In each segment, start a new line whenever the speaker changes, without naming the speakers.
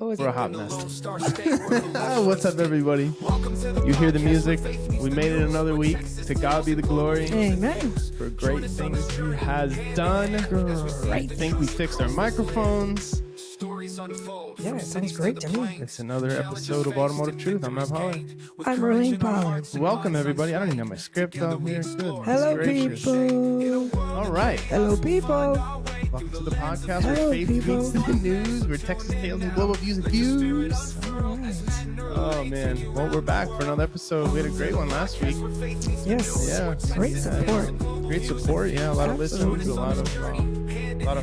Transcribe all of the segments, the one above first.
We're a hot mess. What's up, everybody? You hear the music. We made it another week. To God be the glory.
Amen.
For great things He has done. I think we fixed our microphones.
Yeah, it sounds great to me.
It's another episode of Automotive Truth. I'm Matt Pollard.
I'm Irlanne Pollard.
Welcome, everybody. I don't even have my script up here.
Hello, people.
All right.
Hello, people.
Welcome to the podcast
Hello,
where faith
people.
meets the news, where Texas tales and global views and views. Oh, man. Well, we're back for another episode. We had a great one last week.
Yes.
Yeah.
Great support.
Great support. Yeah, a lot of listens, a lot of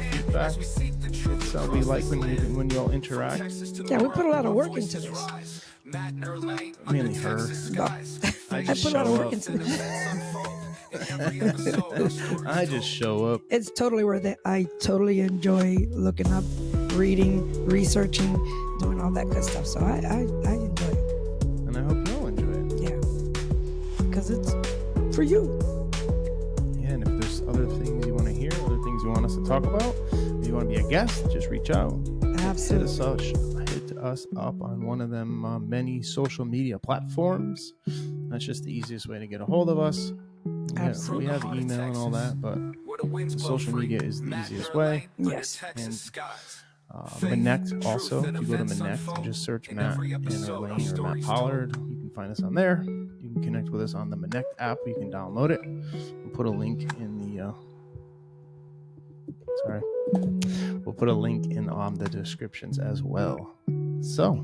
feedback. It's we like when you all interact.
Yeah, we put a lot of work into this.
Mainly her.
I put a lot of work into this.
I just show up.
It's totally worth it. I totally enjoy looking up, reading, researching, doing all that good stuff. So I enjoy it.
And I hope you all enjoy it.
Yeah. Because it's for you.
Yeah, and if there's other things you want to hear, other things you want us to talk about, if you want to be a guest, just reach out.
Absolutely.
Hit us up on one of them many social media platforms. That's just the easiest way to get a hold of us.
Absolutely.
We have email and all that, but social media is the easiest way.
Yes.
And MINNECT also. If you go to MINNECT and just search Matt and Irlanne or Matt Pollard, you can find us on there. You can connect with us on the MINNECT app. You can download it. We'll put a link in the we'll put a link in the descriptions as well. So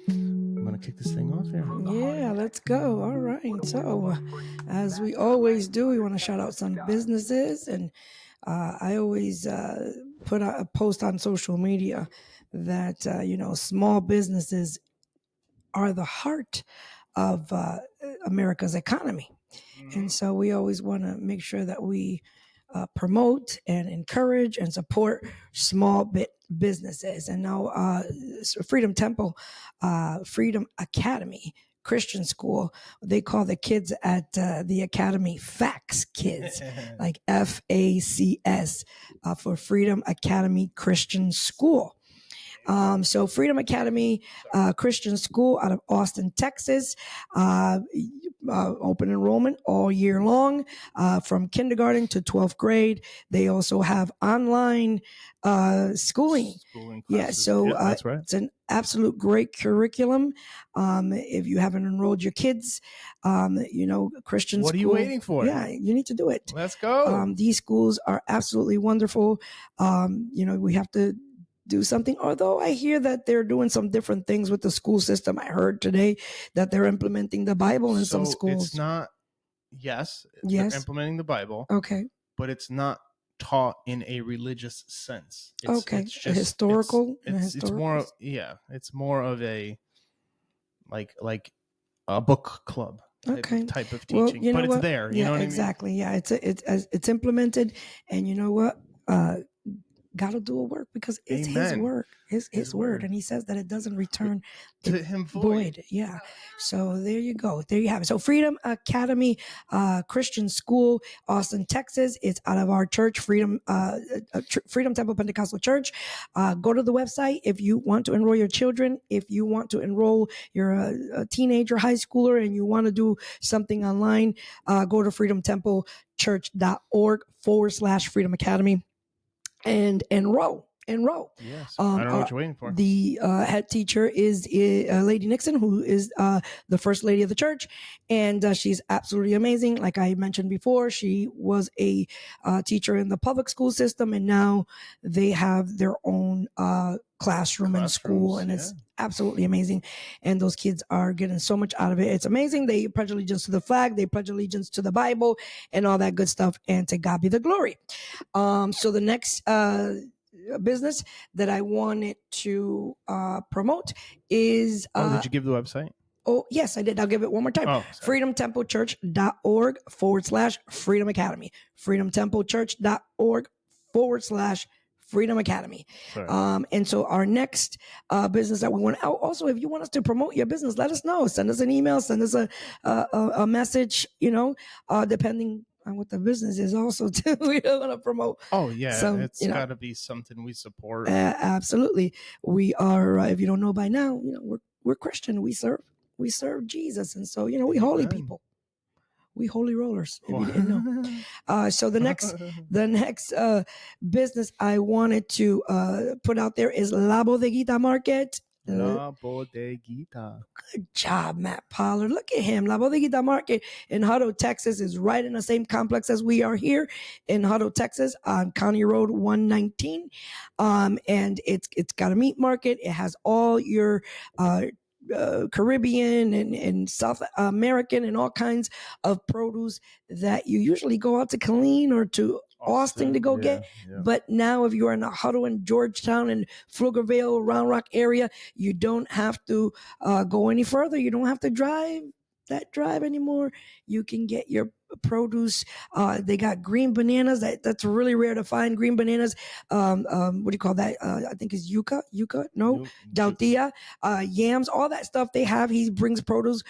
I'm gonna kick this thing off here.
Yeah, let's go. All right. So, as we always do, we want to shout out some businesses, and I always put out a post on social media that small businesses are the heart of America's economy, and so we always want to make sure that we promote and encourage and support small businesses. And now Freedom Temple, Freedom Academy Christian School, they call the kids at the academy FACS kids, like FACS, for Freedom Academy Christian School. So Freedom Academy Christian School out of Austin, Texas, open enrollment all year long, from kindergarten to 12th grade. They also have online schooling. Yeah, so
that's right.
It's an absolute great curriculum. If you haven't enrolled your kids, Christian
What
school.
are you waiting for?
Yeah, you need to do it.
Let's go.
These schools are absolutely wonderful. We have to do something, although I hear that they're doing some different things with the school system. I heard today that they're implementing the Bible in some schools.
It's not, they're implementing the Bible.
Okay.
But it's not taught in a religious sense.
It's just historical.
It's more, it's more of a like a book club type of teaching.
Well,
but it's
what?
there. You
yeah,
know what
exactly. I mean? Yeah, it's implemented, and you know what? Got to do a work because it's
Amen.
His work, his word, and He says that it doesn't return
to Him void.
Yeah. So there you go. There you have it. So Freedom Academy Christian School, Austin, Texas. It's out of our church, Freedom Temple Pentecostal Church. Go to the website if you want to enroll your children. If you want to enroll your a teenager, high schooler, and you want to do something online, go to freedomtemplechurch.org/Freedom Academy. And enroll.
Yes, I don't know what you're waiting for.
The head teacher is Lady Nixon, who is the first lady of the church, and she's absolutely amazing. Like I mentioned before, she was a teacher in the public school system, and now they have their own classroom in school, and it's absolutely amazing. And those kids are getting so much out of it. It's amazing. They pledge allegiance to the flag, they pledge allegiance to the Bible, and all that good stuff. And to God be the glory. So the next business that I wanted to promote is
did you give the website?
Oh, yes, I did. I'll give it one more time. freedomtemplechurch.org/Freedom Academy. freedomtemplechurch.org/Freedom Academy. And so our next business that we want, also, if you want us to promote your business, let us know. Send us an email, send us a message, depending what the business is also too. We don't want to promote.
Oh yeah, it's
you know,
got to be something we support.
Absolutely, we are. If you don't know by now, we're Christian. We serve Jesus, and so we holy people. We holy rollers. If you didn't know. So the next business I wanted to put out there is La Bodeguita Market.
La Bodeguita.
Good job, Matt Pollard. Look at him. La Bodeguita Market in Hutto, Texas is right in the same complex as we are here in Hutto, Texas on County Road 119. And it's got a meat market. It has all your Caribbean and South American and all kinds of produce that you usually go out to Killeen or to Austin to go get. Yeah. But now if you're in the Hutto and Georgetown and Pflugerville, Round Rock area, you don't have to go any further. You don't have to drive anymore. You can get your produce. They got green bananas. That's really rare to find. Green bananas. What do you call that? I think it's yuca. No, dautilla. Yams. All that stuff they have. He brings produce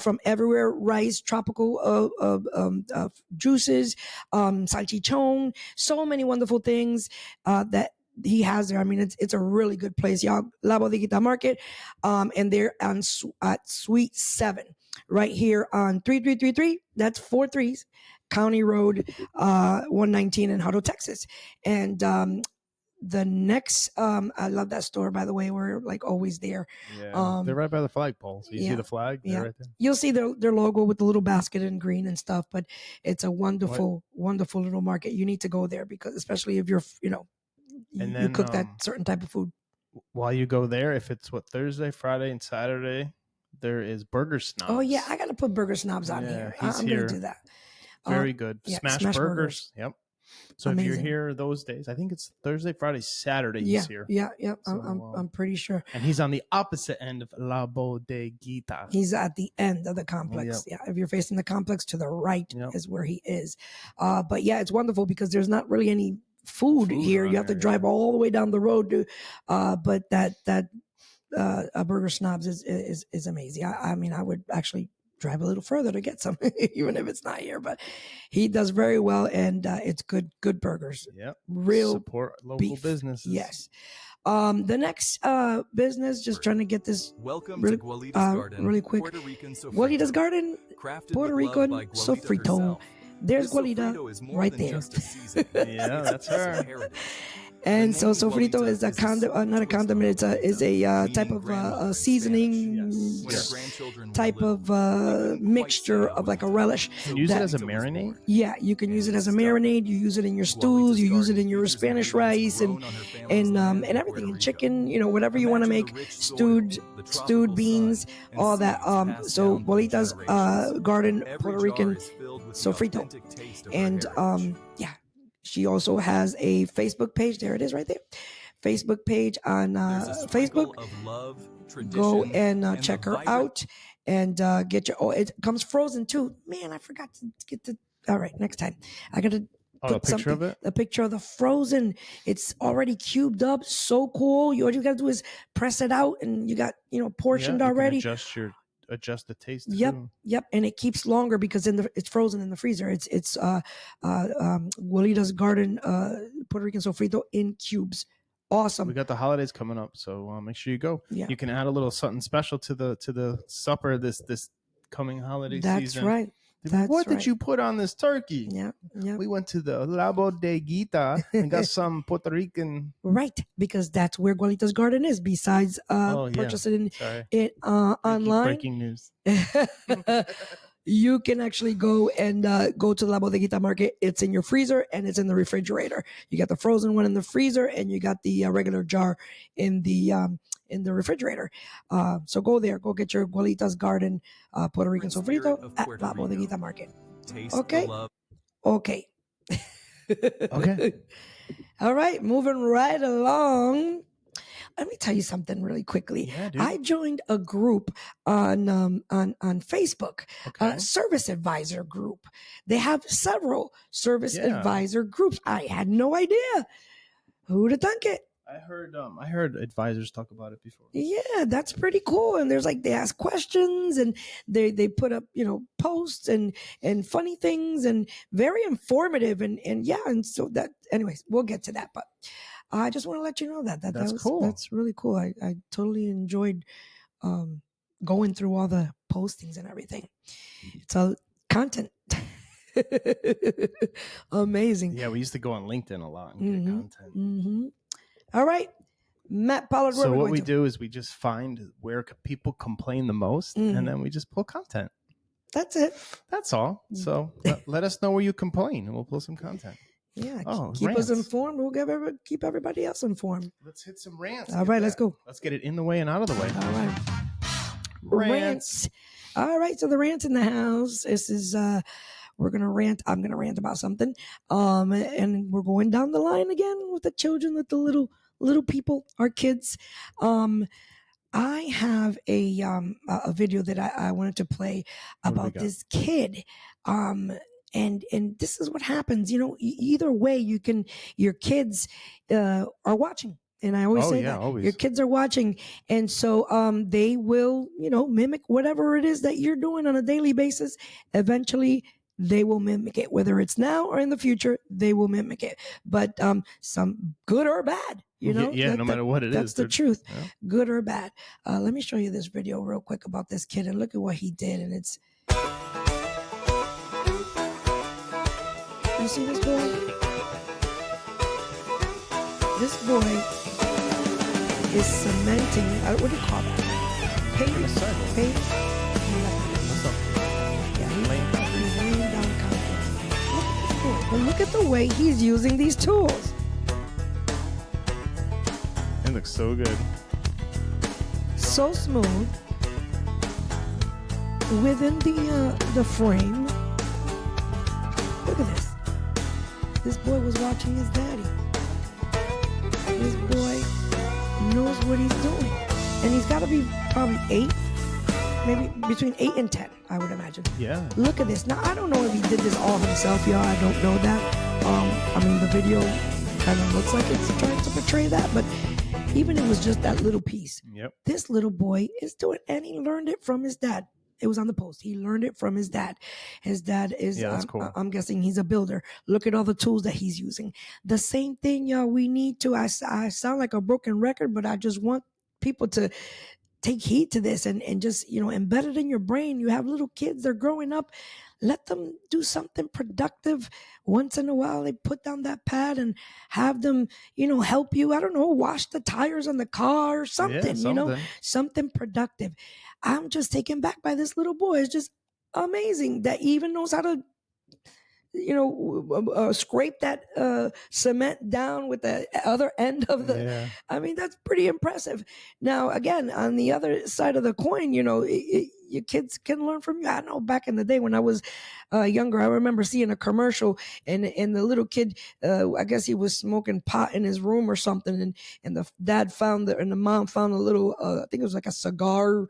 from everywhere. Rice, tropical juices, salchichon. So many wonderful things that he has there. I mean, it's a really good place, y'all. La Bodeguita Market, and they're at Suite 7. Right here on 3333, that's 4 3s, County Road 119 in Hutto, Texas. And the next, I love that store, by the way. We're like always there.
Yeah, they're right by the flagpole. So you see the flag? They're right there.
You'll see their logo with the little basket in green and stuff, but it's a wonderful little market. You need to go there because especially if you're, you cook that certain type of food.
While you go there, if it's Thursday, Friday, and Saturday, there is Burger Snobs.
Oh yeah, I gotta put Burger Snobs on here. I'm gonna do that.
Very good. Smash burgers. Yep. So Amazing. If you're here those days, I think it's Thursday, Friday, Saturday. He's here.
Yeah. So, I'm pretty sure.
And he's on the opposite end of La Bodeguita.
He's at the end of the complex. Yep. Yeah. If you're facing the complex, to the right is where he is. But yeah, it's wonderful because there's not really any food here. You have to drive all the way down the road to. But that. Burger Snobs is amazing. I mean, I would actually drive a little further to get some, even if it's not here. But he does very well, and it's good burgers.
Yep.
Real
support local
beef.
Businesses.
Yes. The next business, just trying to get this
Welcome to Gualita's Garden,
really quick.
Puerto Rican sofrito.
Gualita's Garden,
Crafted
Puerto
with love
Rican
by Gualita
sofrito.
herself.
There's
This
Gualita
sofrito is more
right
than
there.
just a season.
Yeah, that's her.
It's a heritage.
And
The
so
name
sofrito
Gualita
is a
is
not a condiment. It's a type of
grandmother in
seasoning
Spanish. When
Yes.
our grandchildren were
type
little,
of
they couldn't quite
mixture
say how
of like a
it
relish.
tasted.
You can use it
that-
as a
Gualita was
marinade?
born.
Yeah, you can use it as a
And
marinade. You use it in your stews. You use it in your Spanish rice and everything, and chicken. Whatever you want to make, stewed beans, all that. So Gualita's Garden Puerto Rican sofrito, and yeah, she also has a Facebook page. There it is, right there. Facebook page on Facebook. Go and check her out and get your. Oh, it comes frozen too. Man, I forgot to get the. All right, next time I gotta.
Oh, a picture of it?
A picture of the frozen. It's already cubed up. So cool. All you gotta do is press it out, and you got portioned already.
You can adjust the taste.
Yep,
too.
yep, and it keeps longer because it's frozen in the freezer. It's Gualita's Garden Puerto Rican sofrito in cubes. Awesome.
We got the holidays coming up, so make sure you go.
Yeah.
You can add a little something special to the supper this coming holiday season.
That's right.
What did you put on this turkey?
Yeah.
We went to the La Bodeguita and got some Puerto Rican.
Right, because that's where Gualita's Garden is. Besides purchasing it online.
Breaking news.
You can actually go and go to La Bodeguita Market. It's in your freezer and it's in the refrigerator. You got the frozen one in the freezer and you got the regular jar in the refrigerator. So go there. Go get your Gualita's Garden Puerto Rican sofrito at La Bodeguita Market. Okay? Okay.
Okay.
All right. Moving right along. Let me tell you something really quickly.
Yeah, dude.
I joined a group on Facebook,
Okay.
a service advisor group. They have several service advisor groups. I had no idea. Who'd have thunk it?
I heard advisors talk about it before.
Yeah, that's pretty cool. And there's like they ask questions and they put up, posts and funny things and very informative and yeah, and so that anyways, we'll get to that. But I just want to let you know that
That's
was
cool.
That's really cool. I totally enjoyed going through all the postings and everything. It's all content. Amazing.
Yeah, we used to go on LinkedIn a lot and get content.
Mm-hmm. All right. Matt Pollard,
So what we do is we just find where people complain the most, and then we just pull content.
That's it.
That's all. So let us know where you complain, and we'll pull some content.
Yeah, keep us informed. We'll keep everybody else informed.
Let's hit some rants.
All right, let's go.
Let's get it in the way and out of the way.
All right. Rants. All right, so the rant's in the house. This is we're gonna rant. I'm gonna rant about something. And we're going down the line again with the children, with the little people, our kids. I have a video that I wanted to play about this kid. And this is what happens. Either way, your kids are watching. And I always say that your kids are watching. And so they will, mimic whatever it is that you're doing on a daily basis. Eventually, they will mimic it, whether it's now or in the future, they will mimic it. But some good or bad,
no matter what it is.
That's the truth, good or bad. Let me show you this video real quick about this kid and look at what he did. And it's, you see this boy? This boy is cementing, what do you call that? Paving? He's laying down concrete. And look at the way he's using these tools.
It looks so good.
So smooth. Within the frame. Look at this. This boy was watching his daddy. This boy knows what he's doing. And he's got to be probably 8, maybe between 8 and 10, I would imagine.
Yeah.
Look at this. Now, I don't know if he did this all himself, y'all. I don't know that. The video kind of looks like it's trying to portray that, but even it was just that little piece.
Yep.
This little boy is doing, and he learned it from his dad. It was on the post. He learned it from his dad. His dad is,
that's cool.
I'm guessing he's a builder. Look at all the tools that he's using. The same thing, y'all, we need to, I sound like a broken record, but I just want people to take heed to this and just, embed it in your brain. You have little kids, they're growing up. Let them do something productive once in a while. They put down that pad and have them, help you. I don't know, wash the tires on the car or something, something productive. I'm just taken back by this little boy. It's just amazing that he even knows how to, scrape that cement down with the other end of the.
Yeah.
I mean, that's pretty impressive. Now, again, on the other side of the coin, your kids can learn from you. I know back in the day when I was younger, I remember seeing a commercial and the little kid, I guess he was smoking pot in his room or something, and the dad found and the mom found a little, I think it was like a cigar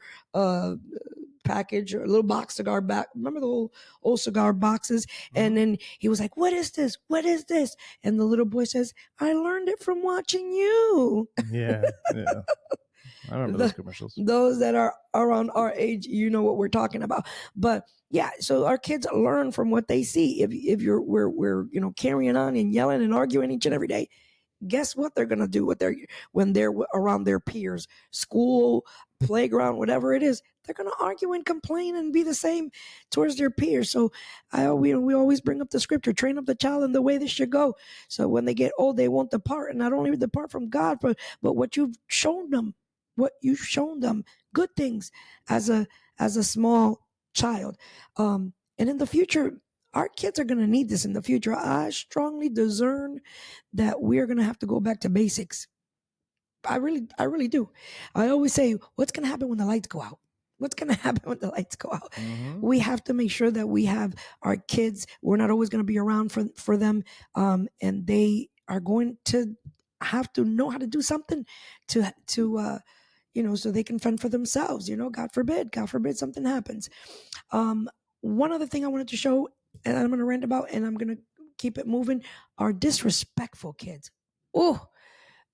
package or a little box cigar back. Remember the old cigar boxes? And then he was like, "What is this? What is this?" And the little boy says, "I learned it from watching you."
Yeah. I remember those commercials.
Those that are around our age, you know what we're talking about. But yeah, so our kids learn from what they see. If we're carrying on and yelling and arguing each and every day, guess what they're gonna do when they're around their peers, school, playground, whatever it is. They're gonna argue and complain and be the same towards their peers. So we always bring up the scripture: train up the child in the way they should go. So when they get old, they won't depart, and not only depart from God, but what you've shown them. What you've shown them, good things as a small child. And in the future, our kids are going to need this in the future. I strongly discern that we're going to have to go back to basics. I really do. I always say, what's going to happen when the lights go out? What's going to happen when the lights go out? Mm-hmm. We have to make sure that we have our kids. We're not always going to be around for them. And they are going to have to know how to do something to so they can fend for themselves, God forbid something happens. One other thing I wanted to show, and I'm going to rant about, and I'm going to keep it moving, are disrespectful kids. Oh,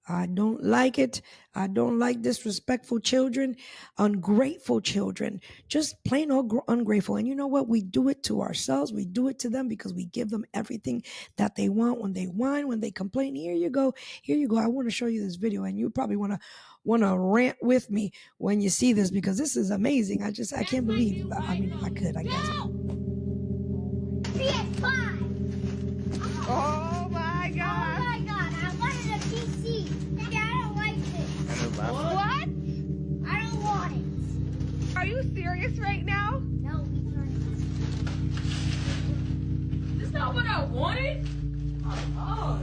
I don't like it. I don't like disrespectful children, ungrateful children, just plain old ungrateful. And you know what? We do it to ourselves. We do it to them because we give them everything that they want. When they whine, when they complain, here you go, here you go. I want to show you this video, and you probably want to rant with me when you see this because this is amazing. I can't believe. I mean, I could, I guess.
PS5.
Oh my
Oh
god.
my god, I wanted a PC. Daddy, I don't like this.
And they're laughing.
What?
I don't want it.
Are you serious right now?
No, he's not.
That's not what I wanted. Oh.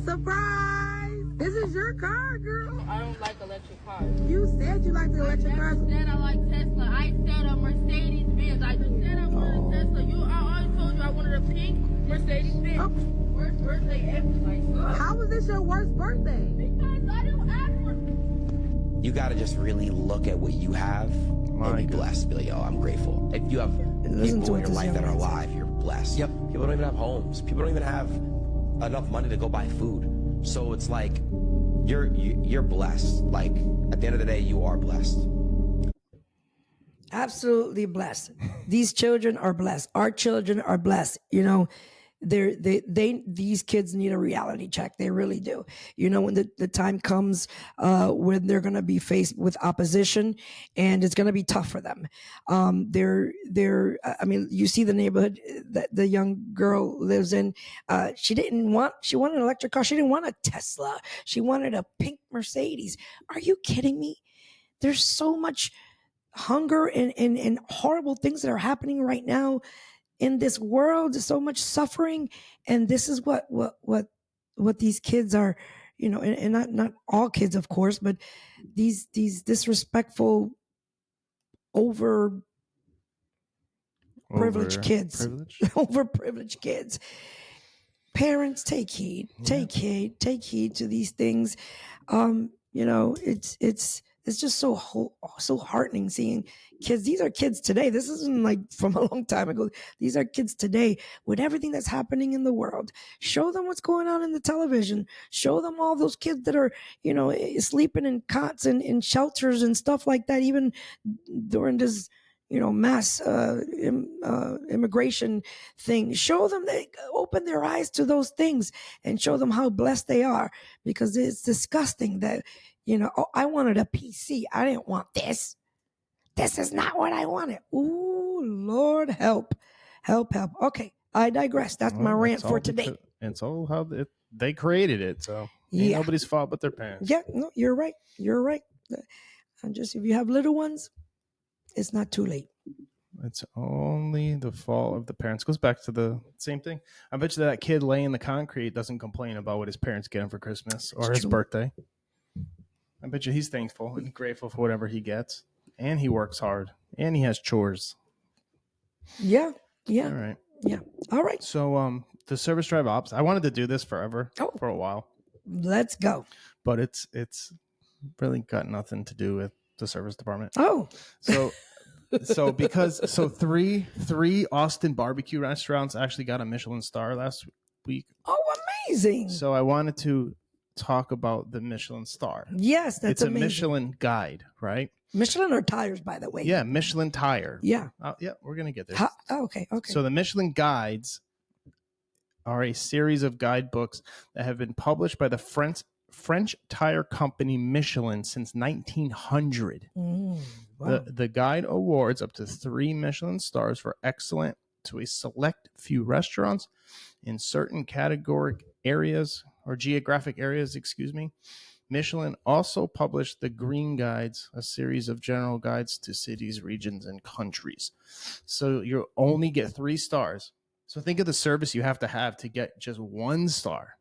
Surprise! This is your car, girl.
I don't like electric cars.
You said you liked the electric cars.
I said I like Tesla. I said a Mercedes Benz. I just said I wanted a Tesla. I always told you I wanted a pink Mercedes Benz.
Oh.
Worst birthday ever. Like,
How was this your worst birthday?
because I didn't ask for.
You gotta just really look at what you have
My
and be
goodness.
blessed. Be like, yo, I'm grateful. If you have
Listen to
people
what
in your
this
life
young
that are
man said.
alive, you're blessed. Yep. People don't even have homes. People don't even have enough money to go buy food. So it's like you're blessed. Like at the end of the day, you are blessed.
Absolutely blessed. These children are blessed. Our children are blessed. You know, these kids need a reality check. They really do. You know, when the time comes when they're going to be faced with opposition, and it's going to be tough for them. I mean, you see the neighborhood that the young girl lives in. She wanted an electric car. She didn't want a Tesla. She wanted a pink Mercedes. Are you kidding me? There's so much hunger and horrible things that are happening right now in this world. So much suffering, and this is what these kids are, you know, and not all kids, of course, but these disrespectful, over privileged kids, overprivileged kids. Parents, take heed, take heed to these things. You know, it's just so heartening seeing kids. These are kids today. This isn't like from a long time ago. These are kids today with everything that's happening in the world. Show them what's going on in the television. Show them all those kids that are, you know, sleeping in cots and in shelters and stuff like that, even during this, you know, mass immigration thing. Show them, they open their eyes to those things and show them how blessed they are, because it's disgusting that, you know, oh, I wanted a PC. I didn't want this. This is not what I wanted. Ooh, Lord, help. Okay, I digress. That's my rant for today.
It's all how they created it. So
Yeah.
nobody's fault but their parents.
Yeah, no, you're right. And just if you have little ones, it's not too late.
It's only the fault of the parents. Goes back to the same thing. I bet you that kid laying in the concrete doesn't complain about what his parents get him for Christmas or his birthday. I bet you he's thankful and grateful for whatever he gets. And he works hard. And he has chores.
Yeah.
All right.
Yeah. All right.
So the service drive ops, I wanted to do this forever, for a while.
Let's go.
But it's really got nothing to do with the service department.
Oh.
So three Austin barbecue restaurants actually got a Michelin star last week.
Oh, amazing.
So I wanted to talk about the Michelin star.
Yes, that's amazing.
It's a Michelin guide, right?
Michelin or tires, by the way.
Yeah, Michelin tire.
Yeah.
Yeah, we're going to get there.
Okay.
So the Michelin guides are a series of guidebooks that have been published by the French tire company Michelin since 1900.
Wow.
The guide awards up to 3 Michelin stars for excellent to a select few restaurants in certain categoric areas or geographic areas, Michelin also published the Green Guides, a series of general guides to cities, regions, and countries. So you only get 3 stars. So think of the service you have to get just 1 star.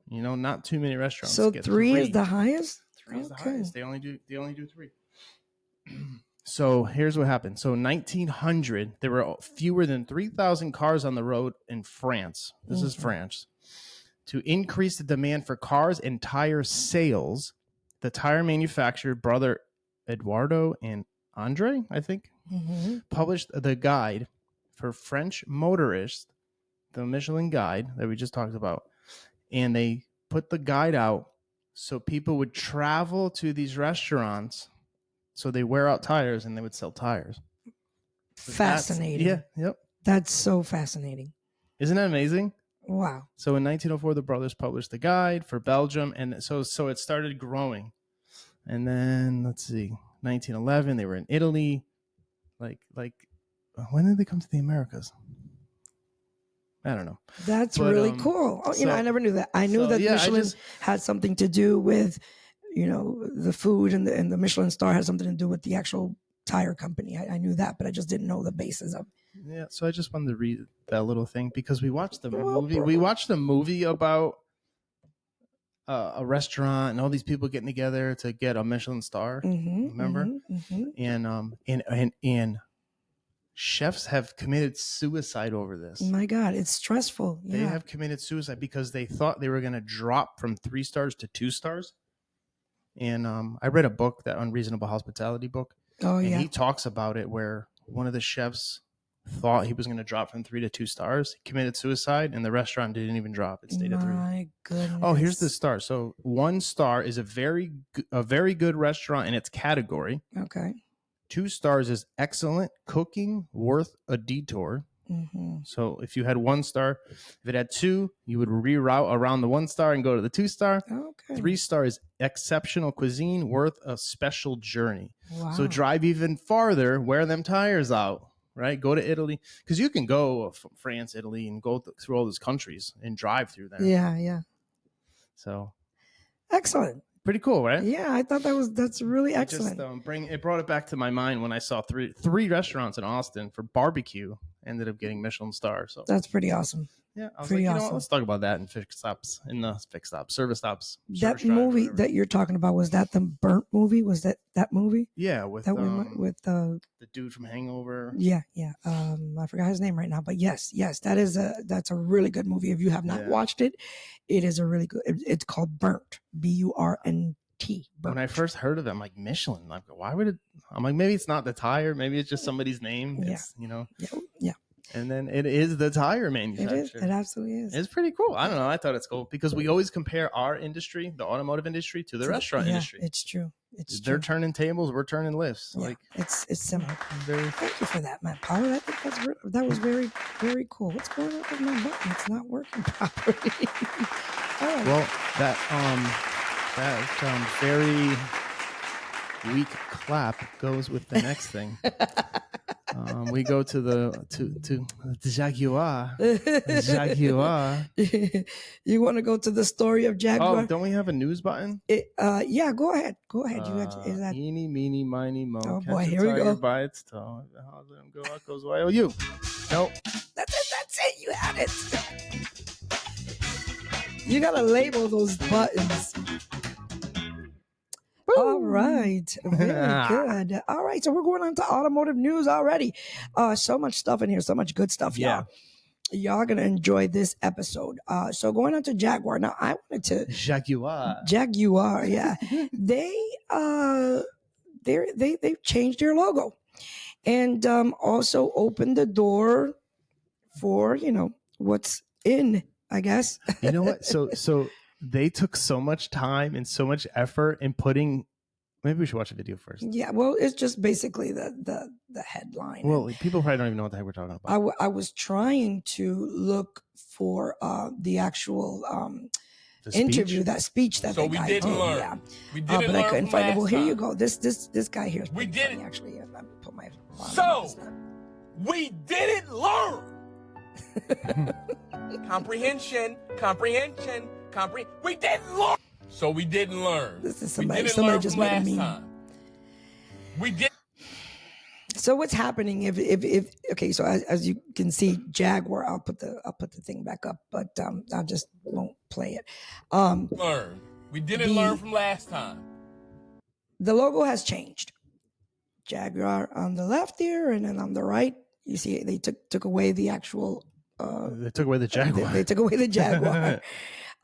You know, not too many restaurants.
So
get
3 is the highest?
3 is the highest. They only do 3. So here's what happened. So 1900, there were fewer than 3,000 cars on the road in France. This is France. To increase the demand for cars and tire sales, the tire manufacturer, brother Eduardo and Andre, I think, published the guide for French motorists, the Michelin guide that we just talked about. And they put the guide out So people would travel to these restaurants, so they wear out tires and they would sell tires.
Fascinating.
Yep.
That's so fascinating.
Isn't that amazing?
Wow.
So in 1904, the brothers published the guide for Belgium, and so it started growing. And then let's see, 1911, they were in Italy. Like when did they come to the Americas? I don't know.
That's really cool. Oh, I never knew that. I knew that Michelin had something to do with, the food, and the Michelin star had something to do with the actual tire company. I knew that, but I just didn't know the basis of.
Yeah, so I just wanted to read that little thing because we watched the movie. We watched a movie about a restaurant and all these people getting together to get a Michelin star. Remember? And chefs have committed suicide over this.
My God, it's stressful. Yeah.
They have committed suicide because they thought they were going to drop from 3 stars to 2 stars. And I read a book, that Unreasonable Hospitality book.
Oh,
and
yeah.
he talks about it where one of the chefs thought he was going to drop from 3 to 2 stars. He committed suicide, and the restaurant didn't even drop. It stayed at 3.
My goodness.
Oh, here's the star. So 1 star is a very good restaurant in its category.
Okay.
2 stars is excellent cooking, worth a detour. So if you had 1 star, if it had 2, you would reroute around the 1 star and go to the 2 star.
Okay.
3 star is exceptional cuisine, worth a special journey.
Wow.
So drive even farther, wear them tires out, right? Go to Italy, because you can go from France, Italy, and go through all those countries and drive through there.
Yeah.
So
excellent.
Pretty cool, right?
Yeah, I thought that's really excellent.
It brought it back to my mind when I saw three restaurants in Austin for barbecue ended up getting Michelin stars. So
that's pretty awesome.
Yeah, I was
pretty
like,
awesome.
Let's talk about that in service stops.
That movie that you're talking about, was that the Burnt movie? Was that movie?
Yeah, with
the
dude from Hangover.
Yeah. I forgot his name right now, but yes, that's a really good movie. If you have not watched it, it is a really good. It's called Burnt, Burnt.
When I first heard of it, I'm like, Michelin. Like, why would it? I'm like, maybe it's not the tire. Maybe it's just somebody's name.
Yeah.
It's,
Yeah.
And then it is the tire manufacturer.
It is. It absolutely is.
It's pretty cool. I don't know. I thought it's cool because we always compare our industry, the automotive industry, to the restaurant industry.
It's true.
They're turning tables. We're turning lifts.
Yeah,
like
it's similar. Thank you for that, Matt Power. I think that was very, very cool. What's going on with my button? It's not working properly. All right.
Well, that very weak clap goes with the next thing. We go to the Jaguar. Jaguar.
You want to go to the story of Jaguar?
Oh, don't we have a news button?
Yeah, go ahead. Go ahead. Is that
eeny, meeny, miny, mo?
Oh boy, here we go.
By its toe. How does it go? Out goes Y-O-U. Nope.
That's it. You had it. You gotta label those buttons. All right. Very good. All right. So we're going on to automotive news already. So much stuff in here. So much good stuff, y'all. Y'all going to enjoy this episode. So going on to Jaguar. Now, I wanted to... Jaguar, yeah. They've changed their logo. And also opened the door for, what's in, I guess.
You know what? So they took so much time and so much effort in putting. Maybe we should watch a video first.
Yeah, well, it's just basically the headline.
Well, people probably don't even know what the heck we're talking about.
I was trying to look for the actual interview, that speech that they got.
We didn't learn.
Yeah.
We didn't learn.
But I couldn't find it. Well, here
time.
you go. This guy here is
we didn't
funny, actually. I put my
we didn't learn. Comprehension. We didn't learn. So we didn't learn.
This is somebody just made me.
We did.
So what's happening if okay? So as you can see, Jaguar. I'll put the thing back up, but I just won't play it.
Learn. We didn't learn from last time.
The logo has changed. Jaguar on the left here, and then on the right, you see they took away the actual.
They took away the Jaguar.
They took away the Jaguar.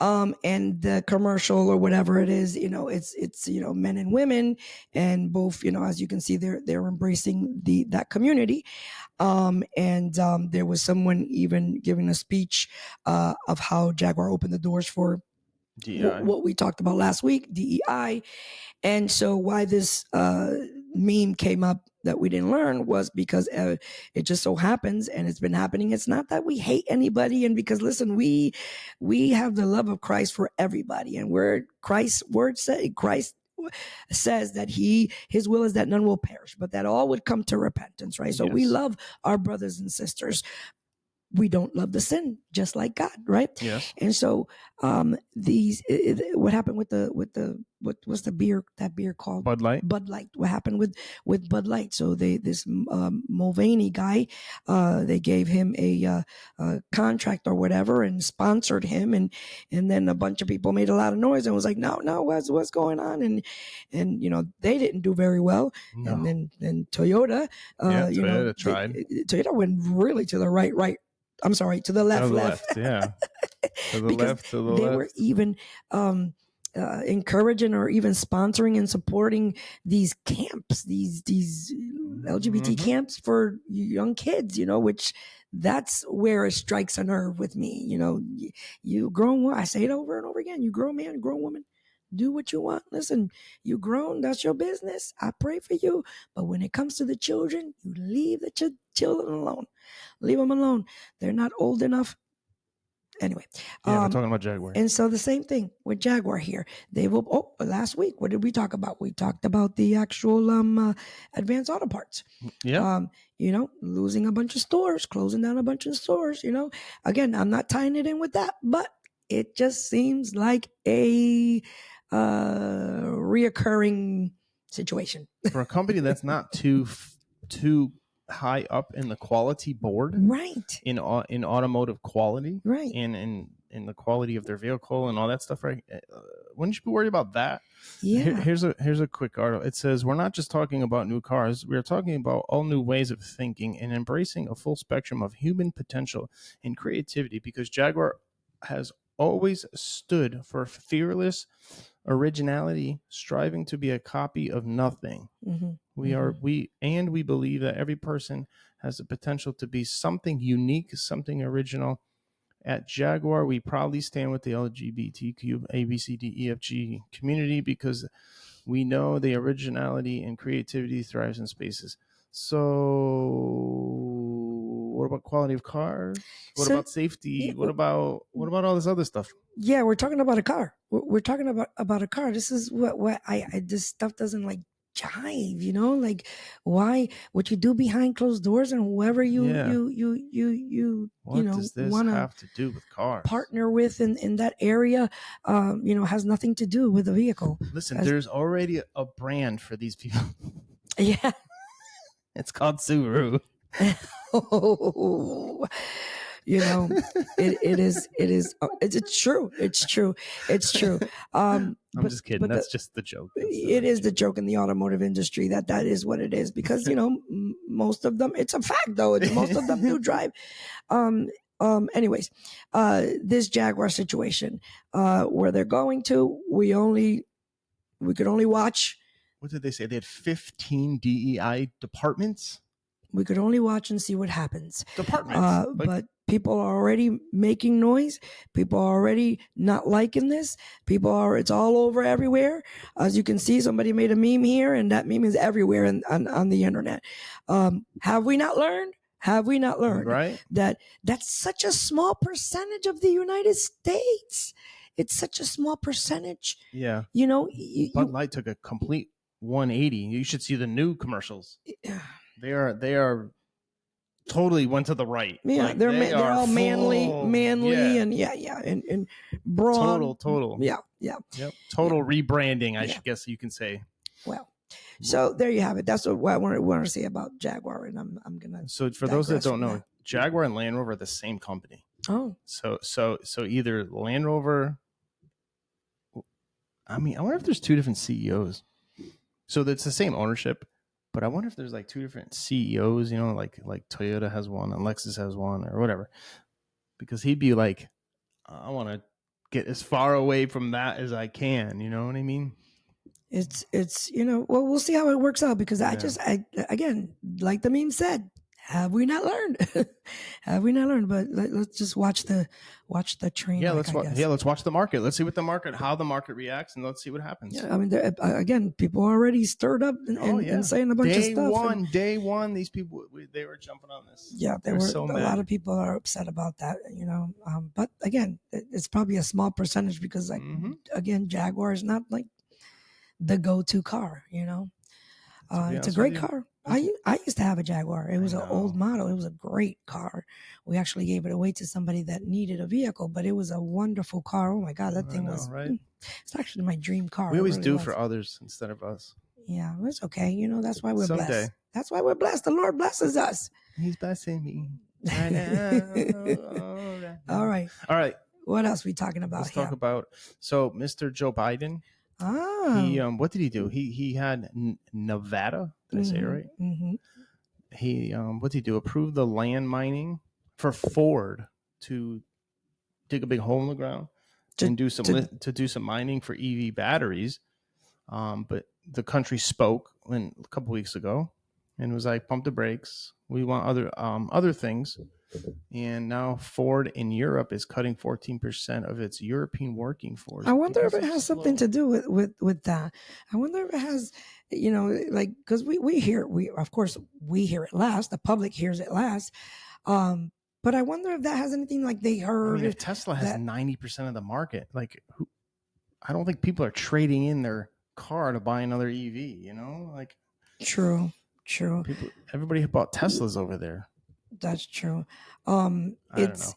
And the commercial or whatever it is, it's men and women, and both, as you can see, they're embracing that community. And there was someone even giving a speech of how Jaguar opened the doors for
DEI.
what we talked about last week, DEI. And so why this meme came up that we didn't learn was because it just so happens, and it's been happening. It's not that we hate anybody, and because listen, we have the love of Christ for everybody, and where Christ says that his will is that none will perish, but that all would come to repentance, right? So we
Yes.
love our brothers and sisters. We don't love the sin, just like God, right?
Yes.
And so what happened with what's the beer called?
Bud Light.
Bud Light. What happened with Bud Light? So this Mulvaney guy, they gave him a contract or whatever and sponsored him, and then a bunch of people made a lot of noise and was like, no, what's going on? And they didn't do very well.
No.
And then Toyota,
Toyota tried.
Toyota went really to the right. I'm sorry, to the left.
To the left, yeah. To the
because
left, to the
they
left.
were even encouraging or even sponsoring and supporting these camps, these LGBT camps for young kids, which that's where it strikes a nerve with me. You grown, I say it over and over again, you grown man, grown woman, do what you want. Listen, you grown, that's your business. I pray for you. But when it comes to the children, you leave the children alone. Leave them alone. They're not old enough. Anyway.
Yeah, we're talking about Jaguar.
And so the same thing with Jaguar here. They will, last week, what did we talk about? We talked about the actual Advanced Auto Parts.
Yeah.
Losing a bunch of stores, closing down a bunch of stores, Again, I'm not tying it in with that, but it just seems like a reoccurring situation.
For a company that's not too high up in the quality board,
right?
In automotive quality,
right?
And in the quality of their vehicle and all that stuff, right? Wouldn't you be worried about that?
Yeah.
Here's a quick article. It says, we're not just talking about new cars. We are talking about all new ways of thinking and embracing a full spectrum of human potential and creativity, because Jaguar has always stood for fearless originality, striving to be a copy of nothing.
Mm-hmm.
We believe that every person has the potential to be something unique, something original. At Jaguar, we proudly stand with the LGBTQ ABCDEFG community because we know the originality and creativity thrives in spaces. So what about quality of cars? What about safety? Yeah. What about all this other stuff?
Yeah, we're talking about a car. We're talking about a car. This is what I this stuff doesn't like jive, like why what you do behind closed doors and whoever you
does this
want to
have to do with cars?
Partner with in that area, has nothing to do with the vehicle.
Listen, there's already a brand for these people.
Yeah.
It's called Subaru.
Oh, it is it's true. It's true.
I'm just kidding. That's just the joke.
It is the joke in the automotive industry that is what it is, because most of them, it's a fact though, most of them do drive. Anyways, this Jaguar situation, where they're going to, we could only watch.
What did they say? They had 15 DEI departments. We
could only watch and see what happens.
Departments.
But people are already making noise. People are already not liking this. It's all over everywhere. As you can see, somebody made a meme here, and that meme is everywhere on the internet. Have we not learned?
Right.
That's such a small percentage of the United States. It's such a small percentage.
Yeah.
Bud
Light took a complete 180. You should see the new commercials. They are totally went to the right.
Yeah, like they're all manly, yeah. and broad.
Total.
Yeah.
Yep. Total rebranding, I guess you can say.
Well, so there you have it. That's what I want to say about Jaguar, and I'm gonna.
So for those that don't know, Jaguar and Land Rover are the same company.
Oh.
So either Land Rover. I mean, I wonder if there's two different CEOs. So it's the same ownership, but I wonder if there's like two different CEOs, like Toyota has one and Lexus has one or whatever, because he'd be like, I want to get as far away from that as I can. You know what I mean?
It's well, we'll see how it works out, because I again, like the meme said, Have we not learned? Have we not learned? But let's just watch the train.
Yeah,
wreck,
let's watch the market. Let's see how the market reacts, and let's see what happens.
Yeah, I mean, again, people already stirred up and saying a bunch of stuff.
Day one, these people they were jumping on this.
Yeah, there were so a lot of people are upset about that, But again, it's probably a small percentage because, like, again, Jaguar is not like the go-to car. It's a great car. I used to have a Jaguar. It was an old model. It was a great car. We actually gave it away to somebody that needed a vehicle, but it was a wonderful car. Oh my God, that thing was right. It's actually my dream car.
We always do for others instead of us.
Yeah, it's okay. That's why we're blessed. That's why we're blessed. The Lord blesses us.
He's blessing me. I know.
All right. What else are we talking about?
Let's talk about Mr. Joe Biden. He what did he do? He had Nevada. Did I say it right? Mm-hmm. He what did he do? Approved the land mining for Ford to dig a big hole in the ground and do some mining for EV batteries. But the country spoke a couple weeks ago and was like, pump the brakes. We want other things. And now Ford in Europe is cutting 14% of its European working force.
I wonder if it has something to do with that. I wonder if it has, because we hear it last. The public hears it last. But I wonder if that has anything like they heard.
I mean, if Tesla has 90% of the market, I don't think people are trading in their car to buy another EV.
True.
Everybody bought Teslas over there.
That's true. It's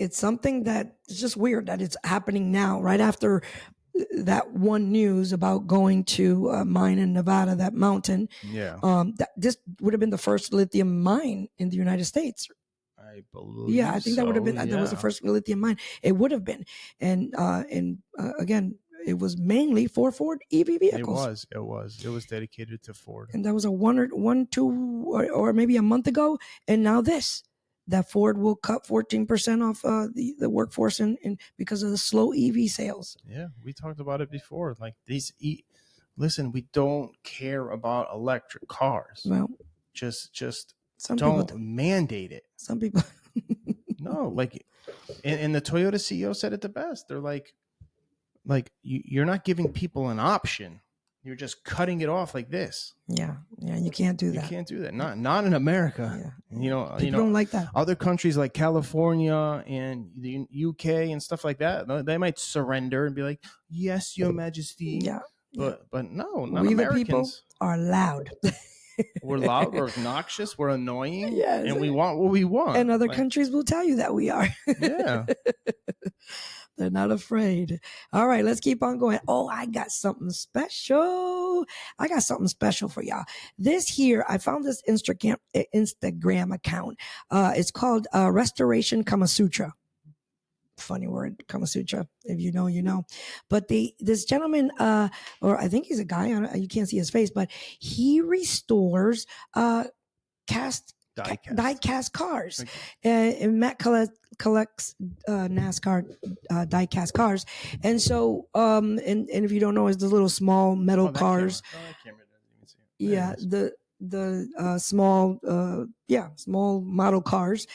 something that is just weird that it's happening now, right after that one news about going to mine in Nevada, that mountain.
Yeah.
This would have been the first lithium mine in the United States.
I believe.
Yeah, I think that would have been. That was the first lithium mine. It would have been, and again, it was mainly for Ford EV vehicles.
It was dedicated to Ford.
And that was two or maybe a month ago. And now that Ford will cut 14% off the workforce in because of the slow EV sales.
Yeah, we talked about it before. Like listen, we don't care about electric cars.
Well,
just
some
don't mandate it.
Some people.
No, and the Toyota CEO said it the best. They're like you're not giving people an option. You're just cutting it off like this.
Yeah, you can't do that.
You can't do that. Not in America.
Yeah. People don't like that.
Other countries like California and the UK and stuff like that, they might surrender and be like, "Yes, Your Majesty."
Yeah.
But no, not
we
Americans.
The people are loud.
We're loud. We're obnoxious. We're annoying.
Yes.
And we want what we want.
And other countries will tell you that we are.
Yeah.
They're not afraid. All right, let's keep on going. Oh, I got something special. For y'all. This here, I found this Instagram account. It's called Restoration Kama Sutra. Funny word, Kama Sutra. If you know, you know. But this gentleman, or I think he's a guy. You can't see his face, but he restores die-cast cars. And Matt collects NASCAR die-cast cars. And so, and if you don't know, it's the little small metal cars.
That camera doesn't even see it.
Yeah, the small model cars.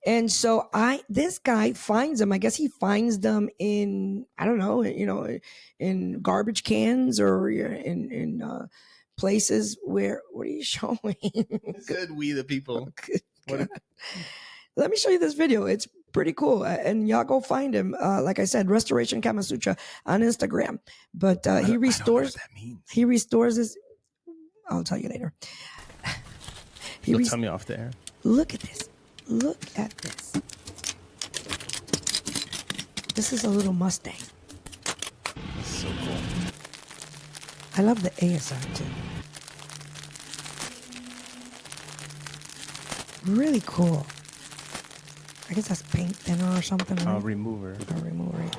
And so this guy finds them. I guess he finds them in, I don't know, in garbage cans or in places where, what are you showing?
It said we the people.
Let me show you this video. It's pretty cool. And y'all go find him. Like I said, Restoration Kama Sutra on Instagram. But he restores.
I don't know what that means.
He restores his. I'll tell you later.
Tell me off there.
Look at this. Look at this. This is a little Mustang.
That's so cool.
I love the ASR too. Really cool. I guess that's paint thinner or something. Right?
Remover.
Remover.
Yeah.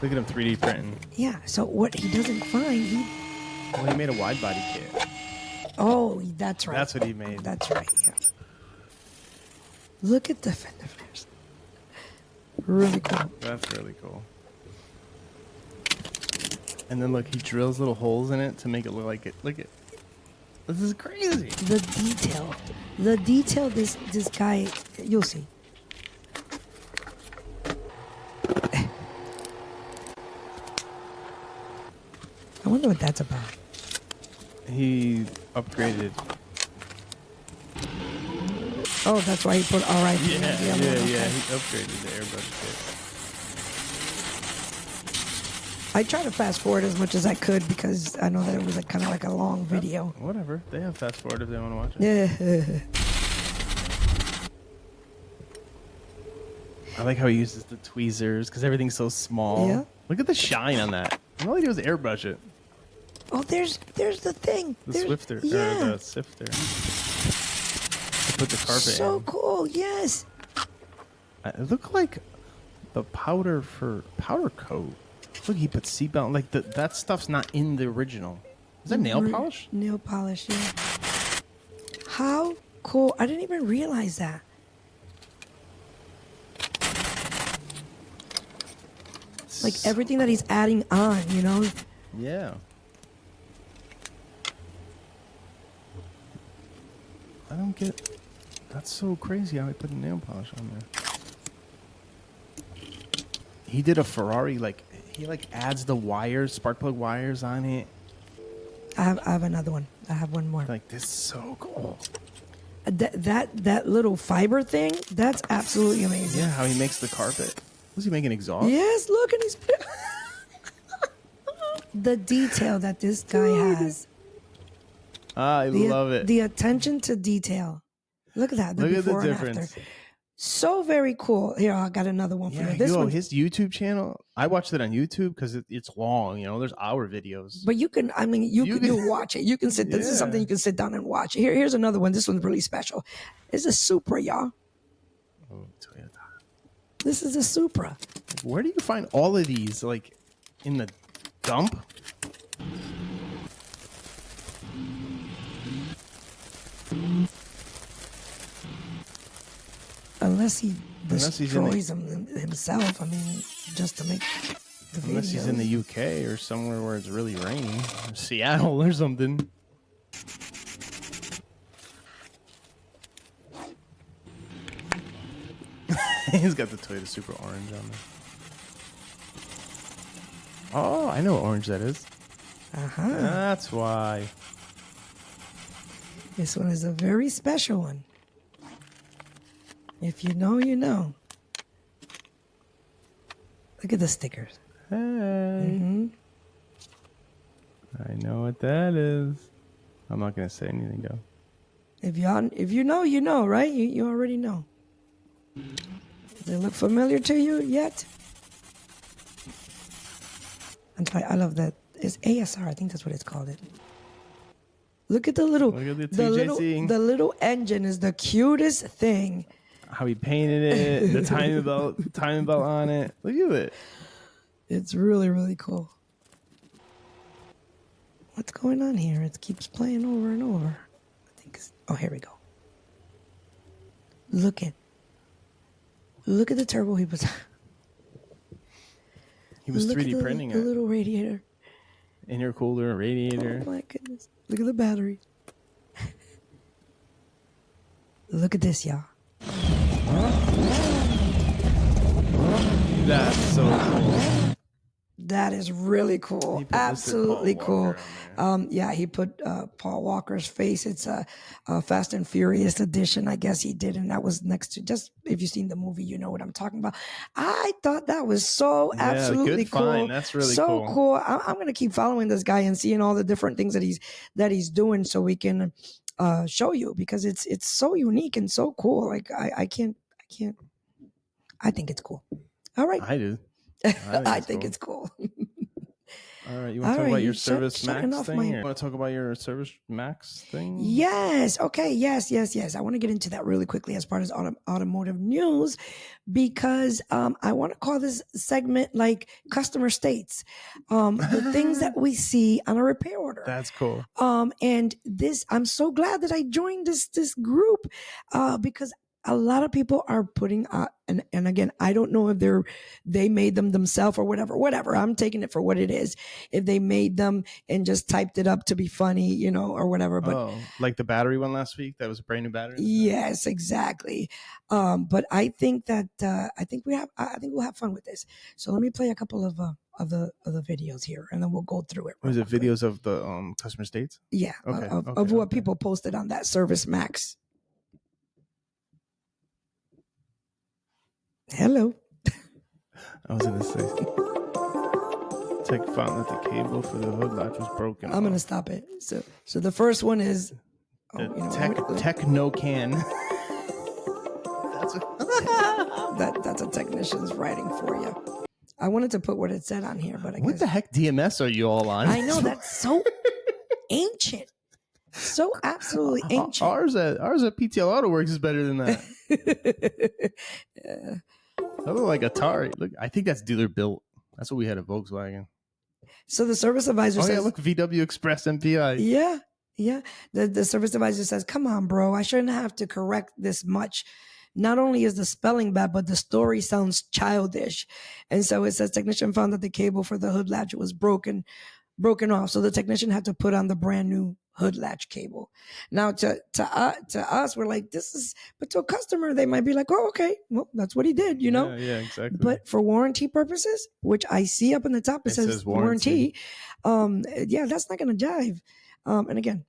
Look at him 3D printing.
Yeah. So what he doesn't find, he
made a wide body kit.
Oh, that's right.
That's what he made.
That's right. Yeah. Look at the fender flares. Really cool.
That's really cool. And then look, he drills little holes in it to make it look like it. Look at. This is crazy.
The detail. This guy, you'll see. I wonder what that's about.
He upgraded.
Oh, that's why he put RIP.
Yeah.
Okay.
He upgraded the airbrush kit.
I try to fast forward as much as I could because I know that it was kind of like a long video.
Whatever. They have fast forward if they want to watch it.
Yeah.
I like how he uses the tweezers because everything's so small.
Yeah.
Look at the shine on that. All he did was airbrush it.
Oh, there's the thing.
The
There's,
Swifter.
Yeah.
Or the sifter. To put the carpet
So
in.
cool. Yes.
It looked like the powder for powder coat. Look, he put seatbelt. Like that stuff's not in the original. Is that nail polish?
Nail polish, yeah. How cool. I didn't even realize that. Like everything that he's adding on, you know?
Yeah. I don't get. That's so crazy how he put a nail polish on there. He did a Ferrari, he adds the wires, spark plug wires on it.
I have another one. I have one more.
Like, this is so cool.
That little fiber thing, that's absolutely amazing.
Yeah, how he makes the carpet. Was he making exhaust?
Yes, look, and he's the detail that this guy has.
I love it.
The attention to detail. Look at that.
Look at the
before and
difference.
after. So very cool. Here, I got another one for you. This one,
his YouTube channel. I watched it on YouTube because it's long. You know, there's hour videos.
but you can. I mean, you can watch it. You can sit. This is something you can sit down and watch. Here's another one. This one's really special. It's a Supra, y'all.
Oh, Toyota.
This is a Supra.
Where do you find all of these? Like, in the dump?
Unless he
Unless he's
destroys them himself. I mean, just to make the video.
Unless he's in the UK or somewhere where it's really rainy. Or Seattle or something. He's got the Toyota Supra orange on there. Oh, I know what orange that is.
Uh-huh.
That's why.
This one is a very special one. If you know, you know. Look at the stickers.
Hey.
Mm-hmm.
I know what that is. I'm not going to say anything, though.
If you know, you know, right? You already know. Does it look familiar to you yet? I love that. It's ASR. I think that's what it's called. Look at the little,
Look at the
the little engine is the cutest thing.
How he painted it, the timing belt on it. Look at it.
It's really, really cool. What's going on here? It keeps playing over and over. I think. Oh, here we go. Look at the turbo he was.
He was 3D printing
the
it.
little radiator.
Intercooler, radiator.
Oh my goodness! Look at the battery. Look at this, y'all.
That's so cool.
That is really cool.
He put Mr.
Absolutely
Paul
cool.
Walker on
Yeah, he put Paul Walker's face. It's a Fast and Furious edition, I guess he did, and that was next to. Just if you've seen the movie, you know what I'm talking about. I thought that was so absolutely
good
cool.
find. That's really
so
cool.
I'm gonna keep following this guy and seeing all the different things that he's doing, so we can show you, because it's so unique and so cool. Like I can't. I think it's cool. All right.
I do.
I think it's cool.
All right, you want to talk about your Service Max thing?
My...
You want to talk about your Service Max thing?
Yes. Okay. Yes. I want to get into that really quickly as part of automotive news, because I want to call this segment like customer states, the things that we see on a repair order.
That's cool.
And this, I'm so glad that I joined this group, because a lot of people are putting and again, I don't know if they made them themselves or whatever. I'm taking it for what it is. If they made them and just typed it up to be funny, or whatever. But
like the battery one last week, that was a brand new battery.
Yes, exactly. But I think that I think we'll have fun with this. So let me play a couple of the videos here, and then we'll go through it.
Was it videos of the customer states?
Yeah,
okay,
of what people posted on that Service Max. Hello.
I was gonna say, tech found that the cable for the hood latch was broken.
I'm gonna stop it. So the first one is
Techno can.
That's a technician's writing for you. I wanted to put what it said on here, but I
what
guess,
the heck DMS are you all on?
I know that's so ancient, so absolutely ancient.
Ours at PTL Auto Works is better than that.
Yeah.
I look like Atari. Look, I think that's dealer built. That's what we had at Volkswagen.
So the service advisor says,
yeah, look, VW Express MPI.
Yeah. The service advisor says, come on, bro, I shouldn't have to correct this much. Not only is the spelling bad, but the story sounds childish. And so it says technician found that the cable for the hood latch was broken off. So the technician had to put on the brand new hood latch cable. Now to us, we're like, but to a customer, they might be like, oh, okay, well, that's what he did,
Yeah, exactly.
But for warranty purposes, which I see up in the top, it says warranty. That's not going to jive. And again,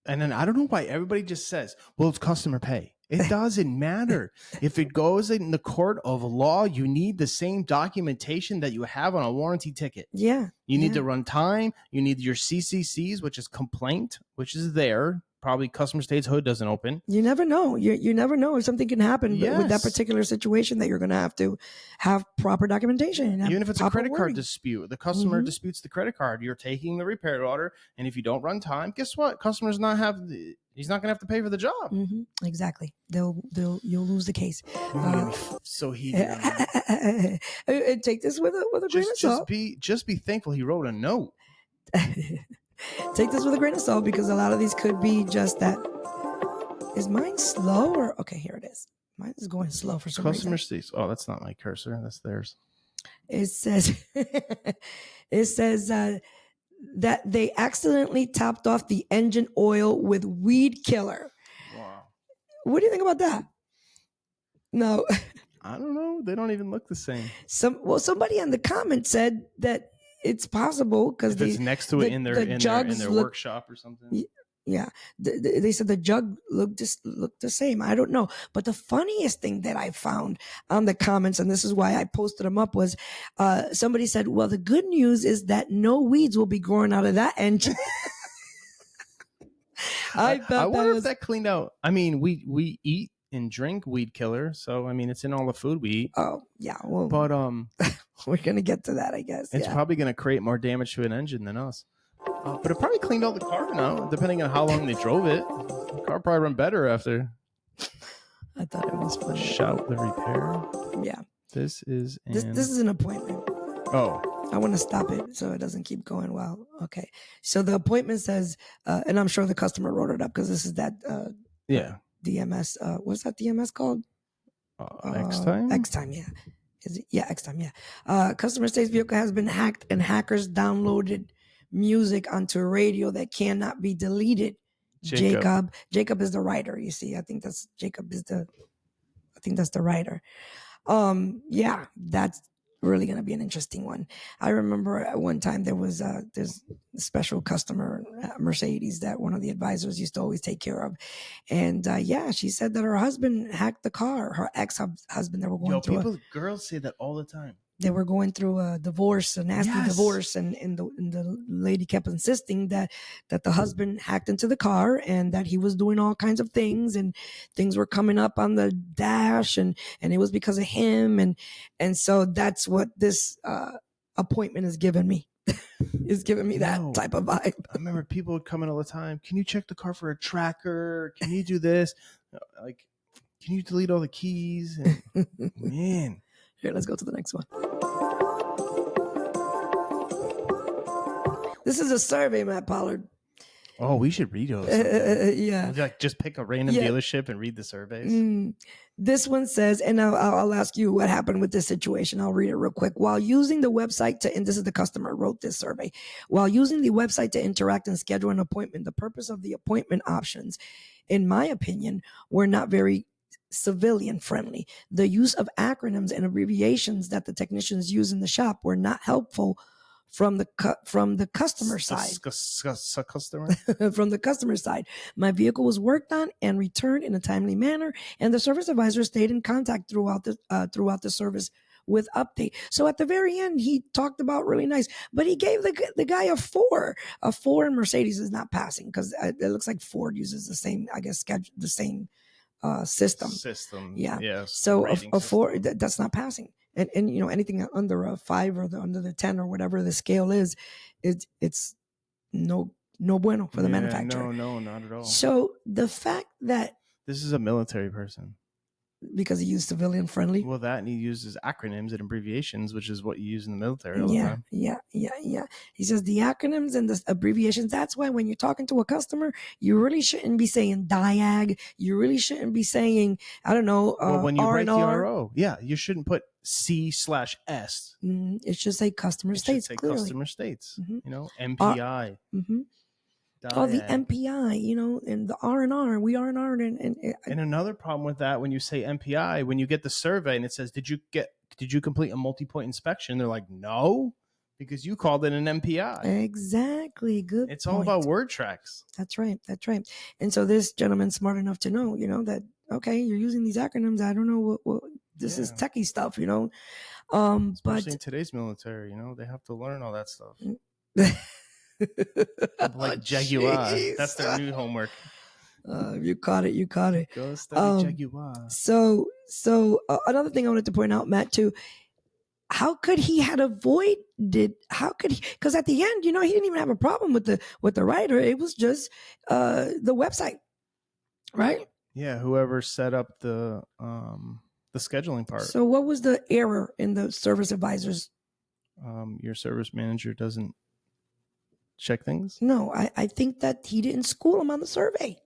and then I don't know why everybody just says, well, it's customer pay. It doesn't matter. If it goes in the court of law, you need the same documentation that you have on a warranty ticket.
Yeah.
You need to run time. You need your CCCs, which is complaint, which is there. Probably customer states hood doesn't open.
You never know. You never know if something can happen with that particular situation that you're going to have proper documentation.
Even if it's a credit card dispute, the customer disputes the credit card. You're taking the repair order, and if you don't run time, guess what? He's not going to have to pay for the job.
Exactly. You'll lose the case.
So he
take this with a grain of salt.
Just be thankful he wrote a note.
Take this with a grain of salt, because a lot of these could be just that. Is mine slow or okay? Here it is. Mine is going slow for some reason.
Customer states. Oh, that's not my cursor. That's theirs.
It says that they accidentally topped off the engine oil with weed killer.
Wow.
What do you think about that? No.
I don't know. They don't even look the same.
Somebody in the comments said that it's possible because
it's next to it in their workshop or something.
Yeah, they said the jug looked the same. I don't know, but the funniest thing that I found on the comments, and this is why I posted them up, was somebody said, "Well, the good news is that no weeds will be growing out of that engine."
I wonder if that cleaned out. I mean, we eat and drink weed killer, so I mean, it's in all the food we eat.
Oh yeah, well,
but
we're gonna get to that, I guess.
It's probably gonna create more damage to an engine than us. But it probably cleaned out the car now, depending on how long they drove it. The car probably run better after.
I thought it was funny.
Shout the repair.
Yeah.
This is
an appointment.
Oh.
I want to stop it so it doesn't keep going. Well, okay. So the appointment says, and I'm sure the customer wrote it up because this is that DMS. What's that DMS called?
X-Time?
X-Time, yeah. Is it? Yeah, X-Time, yeah. Customer states vehicle has been hacked and hackers downloaded music onto a radio that cannot be deleted. Jacob is the writer, you see. I think that's the writer. Yeah, that's really going to be an interesting one. I remember at one time there's a special customer at Mercedes that one of the advisors used to always take care of. And she said that her husband hacked the car, her ex-husband. They were going through
girls say that all the time.
They were going through a divorce, a nasty divorce, and the lady kept insisting that the husband hacked into the car and that he was doing all kinds of things, and things were coming up on the dash, and it was because of him, and so that's what this appointment is giving me. Is giving me that type of vibe.
I remember people would come in all the time. Can you check the car for a tracker? Can you do this? Like, can you delete all the keys? And, man.
Here, let's go to the next one. This is a survey, Matt Pollard.
Oh, we should read those. someday.
Yeah.
Like just pick a random
Yeah.
dealership and read the surveys.
This one says, and I'll ask you what happened with this situation. I'll read it real quick. While using the website and this is the customer wrote this survey. While using the website to interact and schedule an appointment, the purpose of the appointment options, in my opinion, were not very civilian friendly. The use of acronyms and abbreviations that the technicians use in the shop were not helpful from the customer side.
Customer.
From the customer side, my vehicle was worked on and returned in a timely manner, and the service advisor stayed in contact throughout the service with update. So at the very end, he talked about really nice, but he gave the guy a 4. A 4 in Mercedes is not passing because it looks like Ford uses the same, I guess, schedule, the same system. Yeah.
Yes.
So a 4 that's not passing. And you know, anything under a 5 or under the 10 or whatever the scale is, it's no bueno for the manufacturer.
No, not at all.
So the fact that
This is a military person.
because he used civilian friendly.
Well, that and he uses acronyms and abbreviations, which is what you use in the military all the time.
Yeah. He says the acronyms and the abbreviations. That's why when you're talking to a customer, you really shouldn't be saying diag. You really shouldn't be saying, I don't know,
Well, when you write the
R&R.
RO, yeah, you shouldn't put C/S.
It should say customer
It
states
should say
clearly.
customer states.
Mhm.
You know, MPI.
Oh, the
Diag.
MPI, you know, and the R&R. We R&R and
another problem with that, when you say MPI, when you get the survey and it says, did you complete a multi-point inspection? They're like, no, because you called it an MPI.
Exactly. Good.
It's all about word tracks.
That's right. And so this gentleman's smart enough to know, you know, that, okay, you're using these acronyms. I don't know what this is techie stuff, you know.
Especially
But
in today's military, you know, they have to learn all that stuff.
like
Like Jaguar. That's their new homework.
You caught it.
Go study Jaguar.
So another thing I wanted to point out, Matt, too, how could he had avoided, how could he, because at the end, you know, he didn't even have a problem with the writer. It was just the website, right?
Yeah, whoever set up the scheduling part.
So what was the error in the service advisors?
Your service manager doesn't check things?
No, I think that he didn't school him on the survey.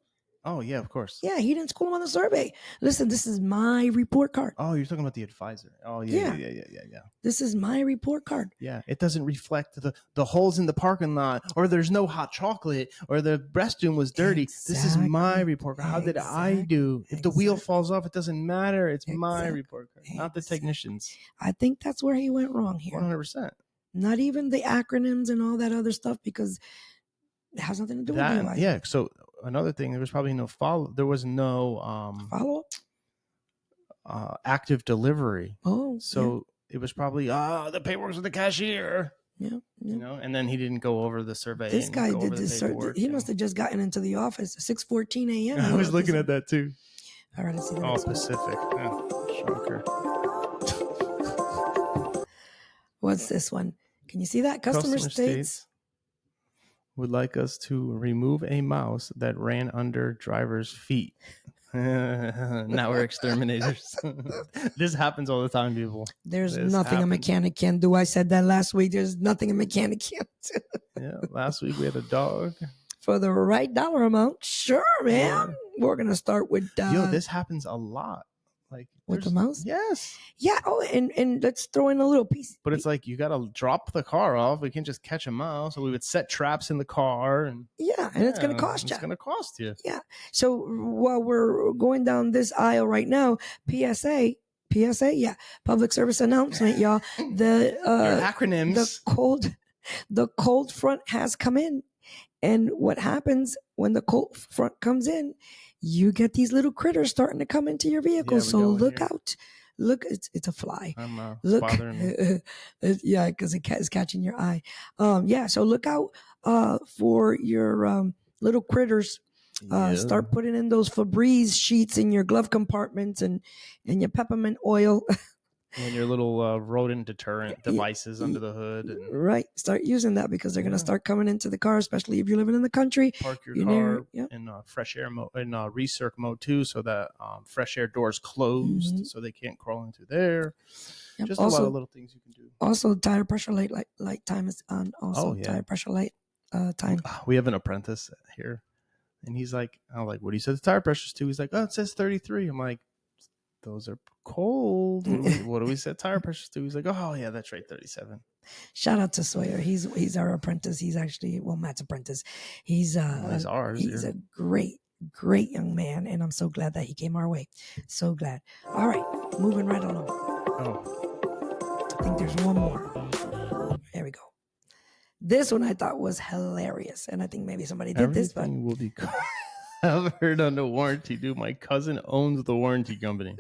Oh, yeah, of course.
Yeah, he didn't school him on the survey. Listen, this is my report card.
Oh, you're talking about the advisor. Oh, yeah.
This is my report card.
Yeah, it doesn't reflect the holes in the parking lot, or there's no hot chocolate, or the restroom was dirty.
Exactly.
This is my report card. How did I do? If the wheel falls off, it doesn't matter. It's my report card, not the technicians.
I think that's where he went wrong here.
100%.
Not even the acronyms and all that other stuff, because it has nothing to do with you.
Yeah. So another thing, there was probably no follow. There was no
follow
up, active delivery.
Oh,
so it was probably the paperwork's with the cashier.
Yeah.
You know, and then he didn't go over the survey.
This guy did this. He must have just gotten into the office at 6:14 a.m.
I was looking at that too.
All right, let's see.
All Pacific. Yeah. Shocker.
What's this one? Can you see that? Customer states
would like us to remove a mouse that ran under driver's feet. Now we're exterminators. This happens all the time, people.
There's nothing a mechanic can do. I said that last week. There's nothing a mechanic can do.
Yeah, last week we had a dog.
For the right dollar amount, sure, man. Yeah. We're gonna start with.
Yo, this happens a lot. Like
with the mouse?
Yes.
Yeah. Oh, and let's throw in a little piece.
But it's like you got to drop the car off. We can't just catch a mouse. So we would set traps in the car, and
it's going to cost you.
It's going to cost you.
Yeah. So while we're going down this aisle right now, PSA, yeah, public service announcement, y'all. The
your acronyms.
The cold front has come in, and what happens when the cold front comes in? You get these little critters starting to come into your vehicle. So look out. Look, it's a fly.
Look, bothering me.
Yeah, because it is catching your eye. So look out for your little critters. Start putting in those Febreze sheets in your glove compartments and your peppermint oil.
And your little rodent deterrent devices under the hood. And
right. Start using that because they're going to start coming into the car, especially if you're living in the country.
Park your car in fresh air mode, in recirc mode too, so that fresh air doors closed so they can't crawl into there. Yep. Just also, a lot of little things you can do.
Also, tire pressure light time is on. Also, tire pressure light time?
We have an apprentice here, and he's like, I'm like, what do you set the tire pressures to? He's like, oh, it says 33. I'm like, those are cold. What do we set tire pressures to? He's like, oh yeah, that's right, 37.
Shout out to Sawyer. He's our apprentice. He's actually Matt's apprentice. He's
ours.
He's a great young man, and I'm so glad that he came our way. So glad. All right, moving right along.
Oh,
I think there's one more. There we go. This one I thought was hilarious, and I think maybe somebody did this, but
everything will be covered under warranty, dude. My cousin owns the warranty company.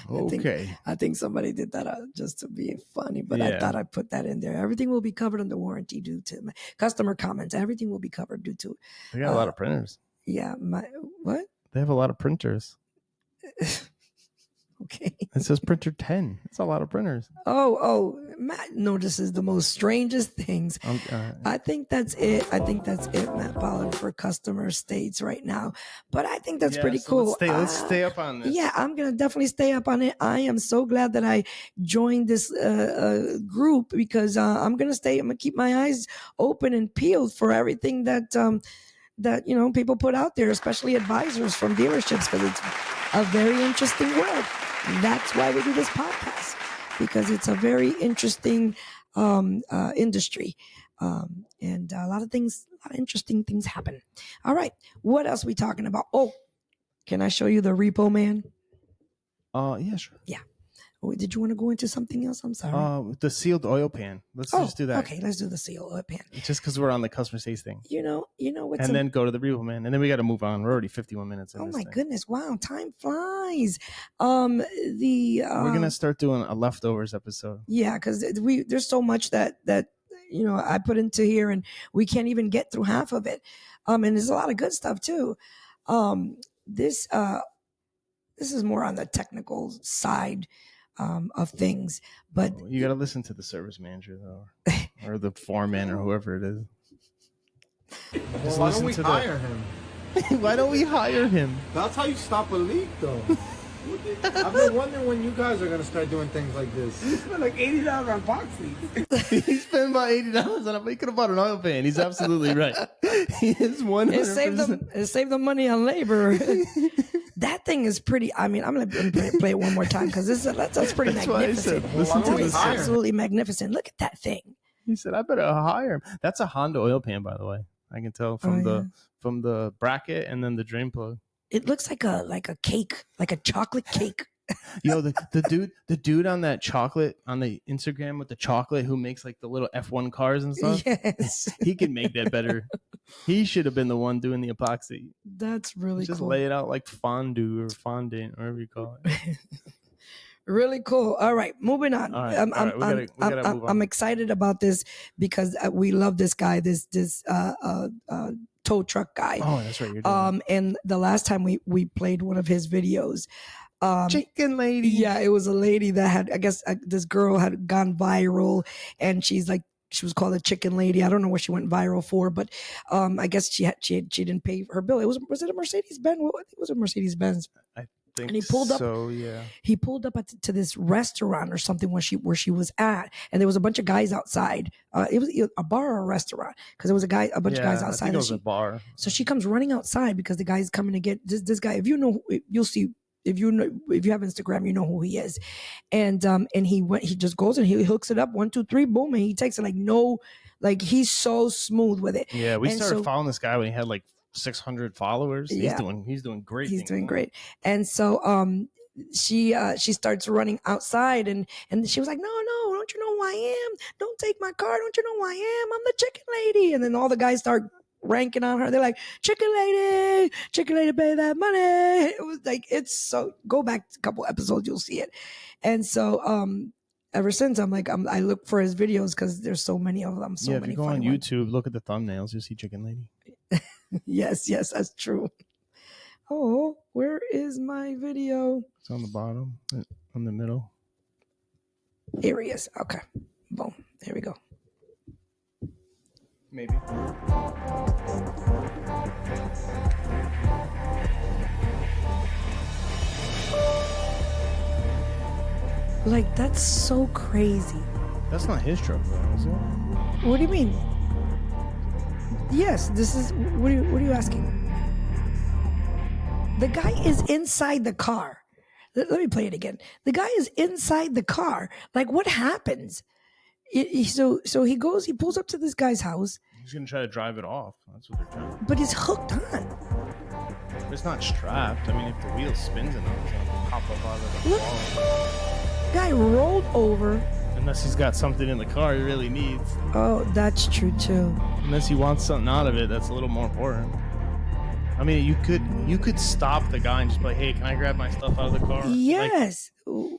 Okay.
I think somebody did that just to be funny, but
Yeah.
I thought I'd put that in there. Everything will be covered under warranty due to my customer comments. Everything will be covered due to.
They got a lot of printers.
Yeah, what?
They have a lot of printers.
Okay.
It says printer 10. It's a lot of printers.
Oh, Matt notices the most strangest things. I think that's it. Matt Pollard, for customer states right now. But I think that's pretty cool.
Let's stay up on this.
Yeah, I'm going to definitely stay up on it. I am so glad that I joined this group, because I'm going to keep my eyes open and peeled for everything that people put out there, especially advisors from dealerships, because it's a very interesting world. That's why we do this podcast, because it's a very interesting industry, and a lot of interesting things happen. All right, what else are we talking about? Oh, can I show you the Repo Man?
Yeah, sure.
Yeah. Oh, did you want to go into something else? I'm sorry.
The sealed oil pan. Let's just do that.
Okay, let's do the sealed oil pan.
Just because we're on the customer stays thing.
You know what's
then go to the Repo Man, and then we got to move on. We're already 51 minutes in.
Oh
this
my
thing.
goodness! Wow, time flies.
We're gonna start doing a leftovers episode.
Yeah, because there's so much that I put into here, and we can't even get through half of it. And there's a lot of good stuff too. This is more on the technical side of things, but
you got to listen to the service manager though, or the foreman, or whoever it is.
Well, why don't we hire him?
Why don't we hire him?
That's how you stop a leak, though. I've been wondering when you guys are gonna start doing things like this.
You spent like $80 on boxy.
He spent about $80 on it, but he could have bought an oil pan. He's absolutely right. He is 100%.
It saved them money on labor. That thing is pretty. I mean, I'm gonna play it one more time, because that's pretty magnificent. That is absolutely magnificent. Look at that thing.
He said, "I better hire him." That's a Honda oil pan, by the way. I can tell from the bracket and then the drain plug.
It looks like a cake, like a chocolate cake.
Yo, the dude on that chocolate, on the Instagram with the chocolate, who makes like the little F1 cars and stuff.
Yes.
He can make that better. He should have been the one doing the epoxy.
That's really
Just
cool.
lay it out like fondue or fondant, or whatever you call it.
Really cool. All right, moving on.
All right, we gotta move on.
I'm excited about this, because we love this guy, this tow truck guy.
Oh, that's right. You're doing
and the last time we played one of his videos,
chicken lady.
Yeah, it was a lady that had, I guess, this girl had gone viral, and she was called a chicken lady. I don't know what she went viral for, but I guess she didn't pay her bill. Was it a Mercedes Benz? I think it was a Mercedes Benz. And he pulled up.
So yeah,
he pulled up to this restaurant or something where she was at, and there was a bunch of guys outside. It was a bar or a restaurant, because there was a bunch of guys outside.
I think it was a bar.
So she comes running outside, because the guy's coming to get this guy. If you know, you'll see. If you have Instagram, you know who he is. And he just goes and he hooks it up, 1, 2, 3, boom, and he takes it he's so smooth with it.
Yeah, we started following this guy when he had like 600 followers.
Yeah.
He's doing great.
He's doing great. And so she starts running outside, and she was like, no, don't you know who I am? Don't take my car. Don't you know who I am? I'm the chicken lady. And then all the guys start ranking on her. They're like, chicken lady, pay that money. It was like, it's so, go back a couple episodes, you'll see it. And so ever since, I'm like, I look for his videos, because there's so many of them. So
yeah, if
many
you go on
ones.
YouTube, look at the thumbnails, you'll see chicken lady.
Yes, that's true. Oh, where is my video?
It's on the bottom, on the middle.
Here he is. Okay. Boom. There we go.
Maybe.
Like, that's so crazy.
That's not his truck, though, is it?
What do you mean? Yes, this is. What are you asking? The guy is inside the car. Let me play it again. The guy is inside the car. Like, what happens? So he goes. He pulls up to this guy's house,
He's gonna try to drive it off. That's what they're trying.
but it's hooked on.
But it's not strapped. I mean, if the wheel spins enough, it's gonna pop up out of the
Look.
wall.
Guy rolled over.
Unless he's got something in the car he really needs.
Oh, that's true too.
Unless he wants something out of it, that's a little more important. I mean, you could stop the guy and just be like, "Hey, can I grab my stuff out of the car?"
Yes. Ooh.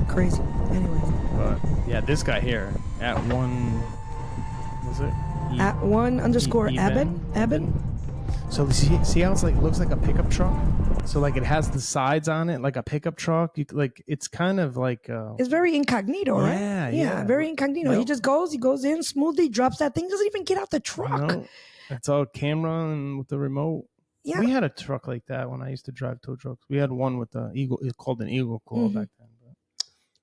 Crazy. Anyways.
But yeah, this guy here at one, was it?
At Eben.
So see how it's like looks like a pickup truck. So like it has the sides on it like a pickup truck. It's kind of like.
It's very incognito, right?
Yeah.
Very incognito.
Well,
He goes in smoothly, drops that thing, doesn't even get out the truck.
No, it's all camera and with the remote.
Yeah.
We had a truck like that when I used to drive tow trucks. We had one with the Eagle. It's called an Eagle Claw back then.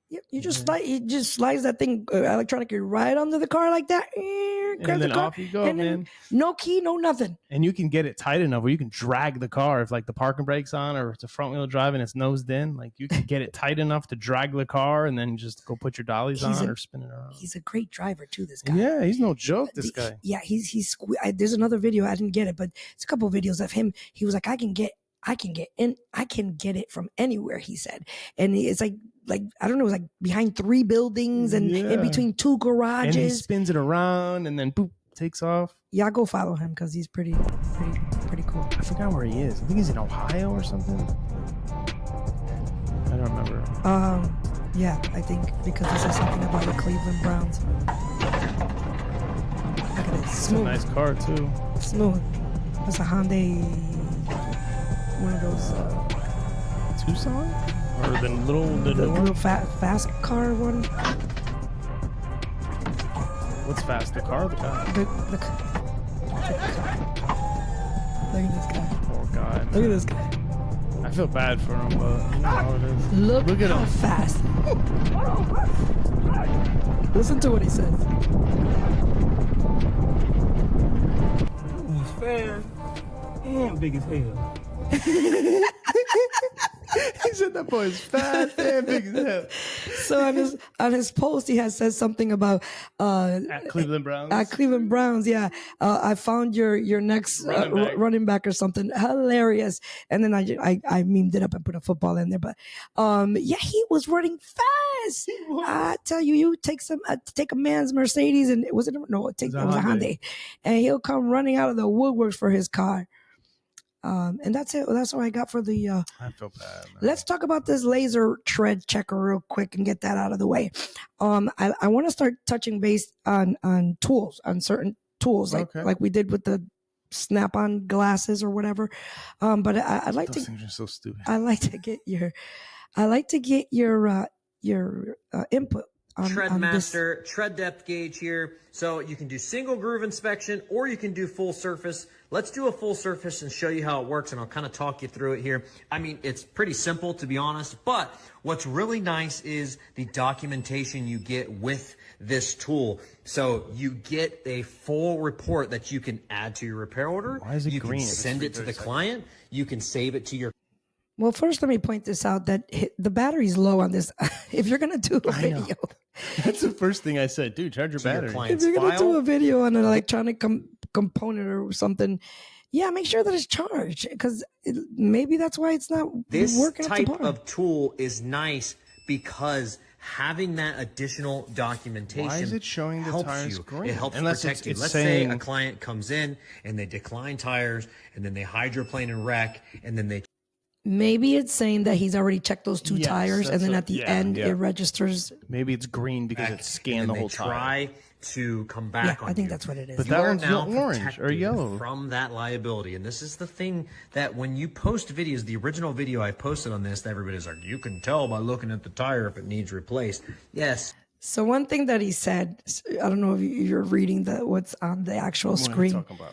Yep, you just slides that thing electronically right under the car like that. Grab
And then
the car,
off you go,
and then
man.
No key, no nothing.
And you can get it tight enough where you can drag the car if like the parking brake's on or it's a front wheel drive and it's nosed in. Like you can get it tight enough to drag the car and then just go put your dollies on or spin it around.
He's a great driver too. This guy.
Yeah, he's no joke. This guy.
Yeah, there's another video. I didn't get it, but it's a couple of videos of him. He was like, I can get it from anywhere, he said. And it's like I don't know, it was like behind 3 buildings and in between 2 garages.
And he spins it around and then boop, takes off.
Yeah, go follow him because he's pretty cool.
I forgot where he is. I think he's in Ohio or something. I don't remember.
Yeah, I think because he said something about the Cleveland Browns. Look at it,
It's a
smooth.
nice car too.
Smooth. That's a Hyundai. One of those
Tucson? Or the new one?
little fast car one.
What's fast? The car or the guy?
The car. Look at this guy.
Poor guy. Man.
Look at this guy.
I feel bad for him, but you know how it is.
Look at
how
him fast. Listen to what he says.
He's fast and big as hell.
He said that boy is fast and big as hell.
So on his post, he has said something about
At Cleveland Browns.
At Cleveland Browns, yeah. I found your next running back or something hilarious, and then I memed it up and put a football in there. But yeah, he was running fast. I tell you, you take a man's Mercedes and it was a Hyundai, and he'll come running out of the woodworks for his car. And that's it. That's all I got for the.
I feel bad, man.
Let's talk about this laser tread checker real quick and get that out of the way. I want to start touching base on tools, on certain tools, like we did with the Snap-on glasses or whatever. But I'd like
Those things are so stupid.
I like to get your input.
Treadmaster tread depth gauge here. So you can do single groove inspection or you can do full surface. Let's do a full surface and show you how it works, and I'll kind of talk you through it here. I mean, it's pretty simple to be honest, but what's really nice is the documentation you get with this tool. So you get a full report that you can add to your repair order.
Why is it
you
green?
can send it to the client. You can save it to your.
Well, first, let me point this out that the battery's low on this. If you're going to do a video.
That's the first thing I said. Dude, charge your battery.
If you're going to do a video on an electronic component or something, yeah, make sure that it's charged because maybe that's why it's not
This
working
type
up to par.
of tool is nice because having that additional documentation
Why is it showing the
helps
tires
you.
green?
It helps
Unless
protect you.
it's
Let's
saying-
say a client comes in and they decline tires and then they hydroplane and wreck and then they
Maybe it's saying that he's already checked those 2
Yes,
tires, and
that's
then
what-
at the
yeah,
end
yeah.
it registers.
Maybe it's green because it scanned the whole
they
tire.
try to come back on
I think
you.
that's what it is.
But
You
that
are
one's
now
orange or
protected
yellow.
from that liability. And this is the thing that when you post videos, the original video I posted on this, everybody's like, you can tell by looking at the tire if it needs replaced. Yes.
So one thing that he said, I don't know if you're reading what's on the actual
What are you
screen.
talking about?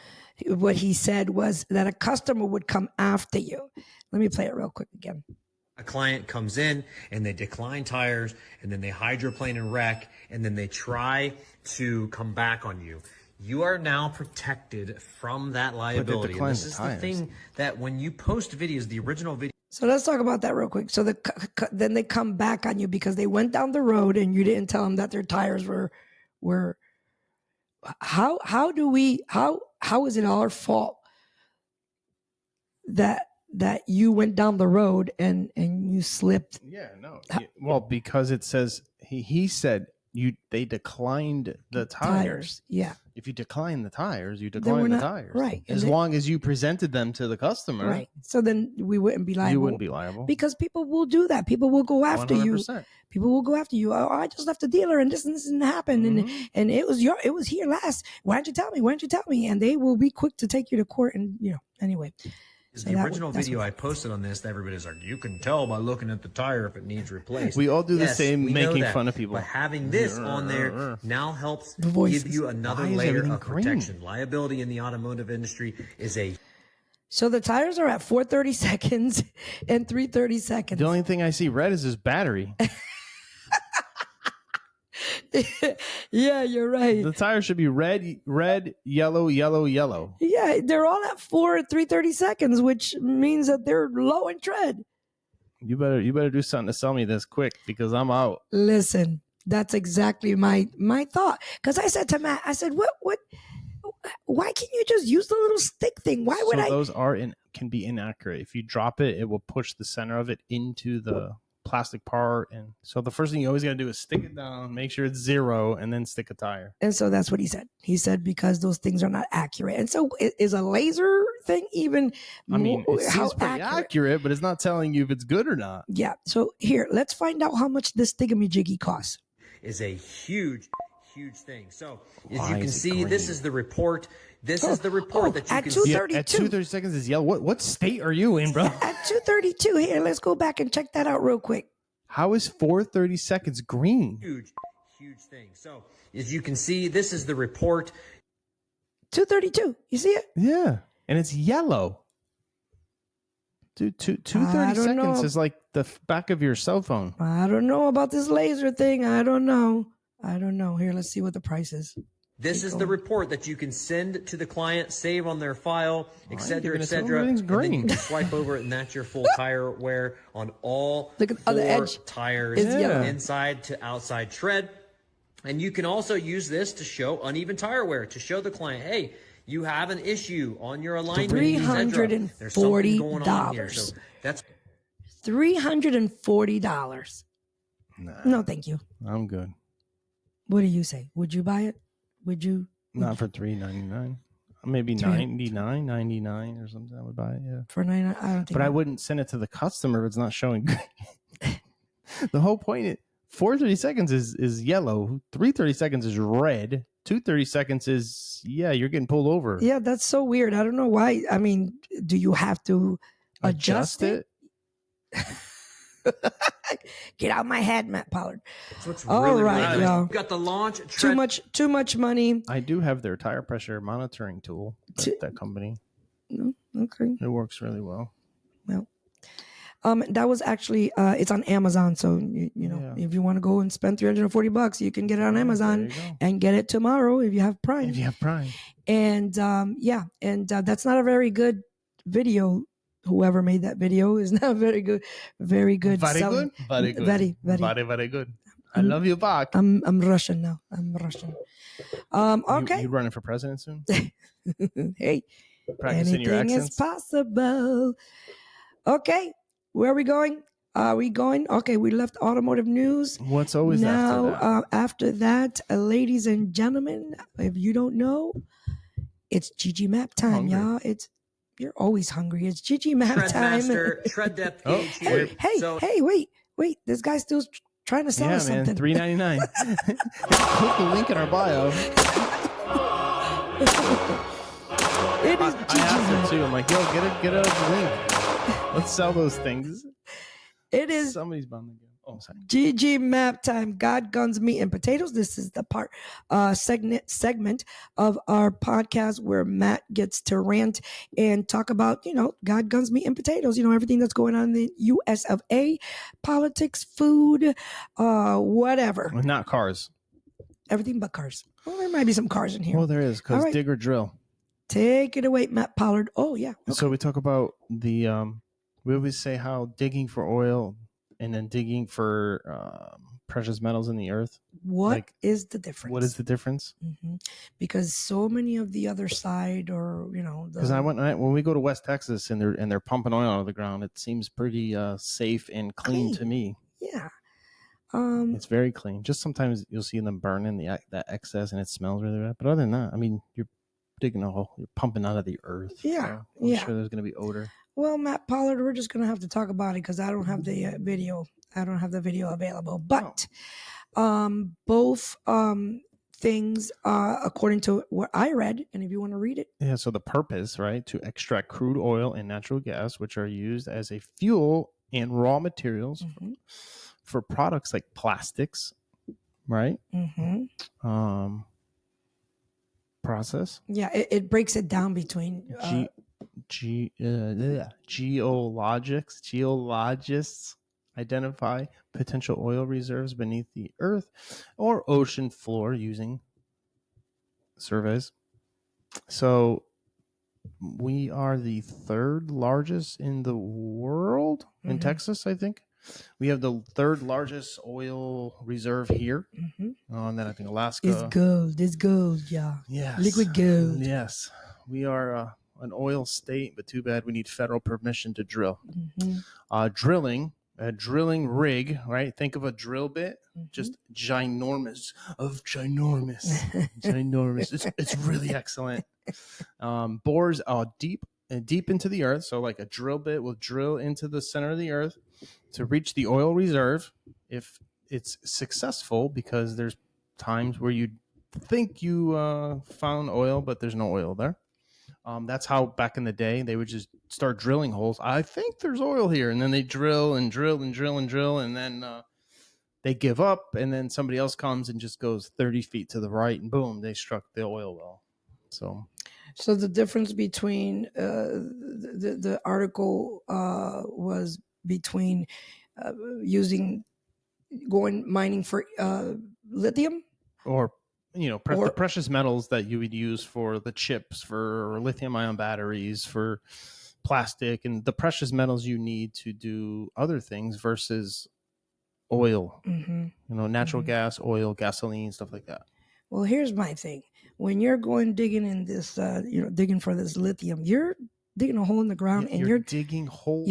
What he said was that a customer would come after you. Let me play it real quick again.
A client comes in and they decline tires and then they hydroplane and wreck and then they try to come back on you. you are now protected from that liability. And this is the thing that when you post videos, the original video.
So let's talk about that real quick. So then they come back on you because they went down the road and you didn't tell them that their tires were how is it our fault that you went down the road and you slipped?
Yeah, no. Well, because it says he said they declined the tires.
Yeah.
If you decline the tires, you decline the tires.
Right.
As long as you presented them to the customer.
Right. So then we wouldn't be liable.
You wouldn't be liable.
Because people will do that. People will go after
100%.
you. People will go after you. Oh, I just left the dealer and this didn't happen. And it was here last. Why didn't you tell me? Why didn't you tell me? And they will be quick to take you to court. And anyway.
So the original video I posted on this, everybody's like, you can tell by looking at the tire if it needs replaced.
We all do the same, making fun of people.
But having this on there now helps give you another layer of protection. Liability in the automotive industry is a...
So the tires are at 430 seconds and 330 seconds.
The only thing I see red is his battery.
Yeah, you're right.
The tires should be red, yellow, yellow, yellow.
Yeah, they're all at 330 seconds, which means that they're low in tread.
You better do something to sell me this quick because I'm out.
Listen, that's exactly my thought. Because I said to Matt, I said, what? Why can't you just use the little stick thing? Why would
those can be inaccurate. If you drop it, it will push the center of it into the plastic part, and so the first thing you always got to do is stick it down, make sure it's 0, and then stick a tire.
And so that's what he said. He said because those things are not accurate. And so is a laser thing even?
I mean, it seems pretty accurate, but it's not telling you if it's good or not.
Yeah. So here, let's find out how much this thingamajiggy costs.
Is a huge thing. So as you can see, this is the report. This is the report that you
at
can
232.
At 230 seconds is yellow. What state are you in, bro?
At 232. Here, let's go back and check that out real quick.
How is 430 seconds green?
Huge thing. So as you can see, this is the report.
232. You see it?
Yeah. And it's yellow. Dude, 230 seconds is like the back of your cell phone.
I don't know about this laser thing. I don't know. Here, let's see what the price is.
This is the report that you can send to the client, save on their file, etc., etc.
Everything's
And then
green.
you can swipe over it, and that's your full tire wear on all
Look at the edge
tires, inside to outside tread. And you can also use this to show uneven tire wear, to show the client, hey, you have an issue on your alignment.
$340.
There's something going on here. So that's
$340.
Nah,
no, thank you.
I'm good.
What do you say? Would you buy it? Would you?
Not for $399. Maybe $99 or something. I would buy it. Yeah.
For $99, I don't think.
But I wouldn't send it to the customer if it's not showing green. The whole point is 430 seconds is yellow. 330 seconds is red. 230 seconds is you're getting pulled over.
Yeah, that's so weird. I don't know why. I mean, do you have to adjust it? Get out of my head, Matt Pollard. All right, y'all.
Got the launch.
Too much money.
I do have their tire pressure monitoring tool. That company.
No, okay.
It works really well.
Well, that was actually it's on Amazon. So you know, if you want to go and spend $340, you can get it on Amazon and get it tomorrow if you have Prime. And that's not a very good video. Whoever made that video is not very good. Very good.
Very good.
Very
good. I love you back.
I'm Russian now. I'm Russian. Okay.
You running for president soon?
Hey,
practicing your accents.
Anything is possible. Okay, where are we going? Are we going? Okay, we left automotive news.
What's always
now after that, ladies and gentlemen, if you don't know, it's GG Map time, y'all. You're always hungry. It's GG Map time.
Tread depth gauge here.
Hey, wait. This guy's still trying to sell us something.
$3.99. Click the link in our bio.
It is GG.
I asked her too. I'm like, yo, get a link. Let's sell those things.
It is.
Somebody's bound to go. Oh, sorry.
GG Map time. God, guns, meat, and potatoes. This is the segment of our podcast where Matt gets to rant and talk about, God, guns, meat, and potatoes. Everything that's going on in the U.S. of A, politics, food, whatever.
Not cars.
everything but cars. Well, there might be some cars in here.
Well, there is, because
All right.
dig or drill.
Take it away, Matt Pollard. Oh, yeah. Okay.
So we talk about the we always say how digging for oil and then digging for precious metals in the earth.
What is the difference?
What is the difference?
Mm-hmm. Because so many of the other side, or
because when we go to West Texas and they're pumping oil out of the ground, it seems pretty safe and clean to me.
Yeah.
It's very clean. Just sometimes you'll see them burning that excess and it smells really bad. But other than that, I mean, you're digging a hole, you're pumping out of the earth.
Yeah.
So I'm sure there's going to be odor.
Well, Matt Pollard, we're just going to have to talk about it because I don't have the video. I don't have the video available. But both things, according to what I read, and if you want to read it.
Yeah, so the purpose, right, to extract crude oil and natural gas, which are used as a fuel and raw materials for products like plastics, right? Process.
Yeah, it breaks it down between
geologists identify potential oil reserves beneath the earth or ocean floor using surveys. So we are the third largest in the world in Texas, I think. We have the third largest oil reserve here. And then I think Alaska.
It's gold, yeah.
Yes.
Liquid gold.
Yes. We are an oil state, but too bad we need federal permission to drill. Drilling, a drilling rig, right? Think of a drill bit, just ginormous. It's really excellent. Bores deep into the earth. So like a drill bit will drill into the center of the earth to reach the oil reserve. If it's successful, because there's times where you think you found oil, but there's no oil there. That's how back in the day they would just start drilling holes. I think there's oil here, and then they drill and drill and drill and drill, and then they give up, and then somebody else comes and just goes 30 feet to the right, and boom, they struck the oil well. So
the difference between the article was between going mining for lithium,
or the precious metals that you would use for the chips, for lithium-ion batteries, for plastic, and the precious metals you need to do other things versus oil. Natural gas, oil, gasoline, stuff like that.
Well, here's my thing. When you're going digging in this, digging for this lithium, you're digging a hole in the ground, and you're
digging holes.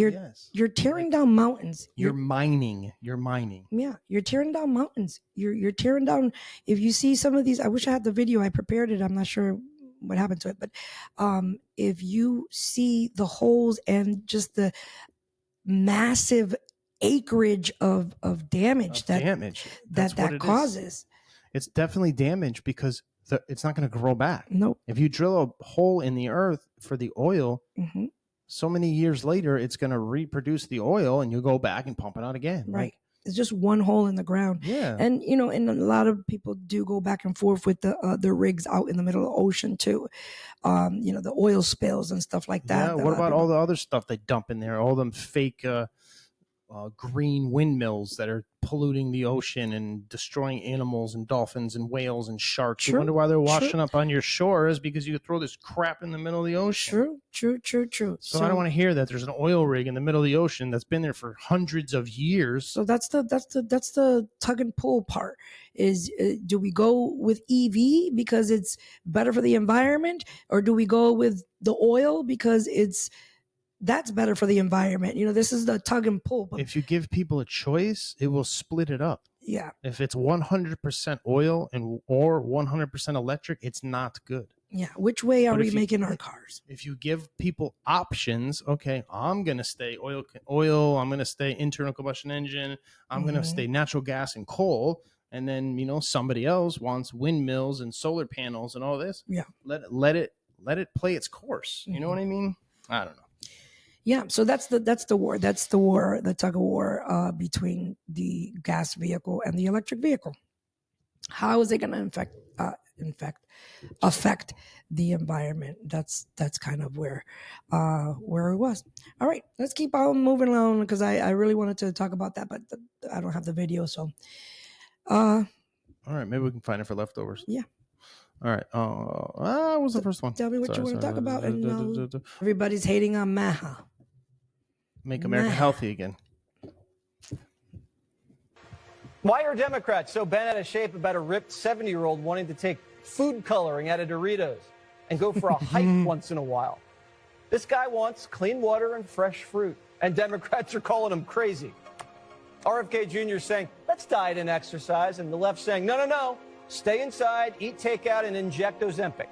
You're tearing down mountains.
You're mining.
Yeah, you're tearing down mountains. You're tearing down. If you see some of these, I wish I had the video. I prepared it. I'm not sure what happened to it, but if you see the holes and just the massive acreage of damage that causes.
It's definitely damage because it's not going to grow back.
Nope.
If you drill a hole in the earth for the oil, so many years later, it's going to reproduce the oil, and you go back and pump it out again.
Right. It's just one hole in the ground.
Yeah.
And, and a lot of people do go back and forth with the rigs out in the middle of the ocean too. The oil spills and stuff like that.
Yeah. What about all the other stuff they dump in there? All them fake green windmills that are polluting the ocean and destroying animals and dolphins and whales and sharks. You wonder why they're washing up on your shores, because you throw this crap in the middle of the ocean.
True.
So I don't want to hear that there's an oil rig in the middle of the ocean that's been there for hundreds of years.
So that's the tug and pull part. Is do we go with EV because it's better for the environment, or do we go with the oil because that's better for the environment? This is the tug and pull. But
if you give people a choice, it will split it up.
Yeah.
If it's 100% oil or 100% electric, it's not good.
Yeah. Which way are we making our cars?
If you give people options, okay, I'm going to stay oil, I'm going to stay internal combustion engine, I'm going to stay natural gas and coal. And then, somebody else wants windmills and solar panels and all this.
Yeah.
Let it play its course. You know what I mean? I don't know.
Yeah, so that's the war. That's the war, the tug of war between the gas vehicle and the electric vehicle. How is it going to affect the environment? That's kind of where it was. All right, let's keep on moving along, because I really wanted to talk about that, but I don't have the video. So
All right, maybe we can find it for leftovers.
Yeah.
All right. What was the first one?
Tell me what you want to talk about. And everybody's hating on Maha.
Make America healthy again.
Why are Democrats so bent out of shape about a ripped 70-year-old wanting to take food coloring out of Doritos and go for a hike once in a while? This guy wants clean water and fresh fruit, and Democrats are calling him crazy. RFK Jr. saying, let's diet and exercise, and the left saying, no, no, no, stay inside, eat takeout, and inject Ozempic.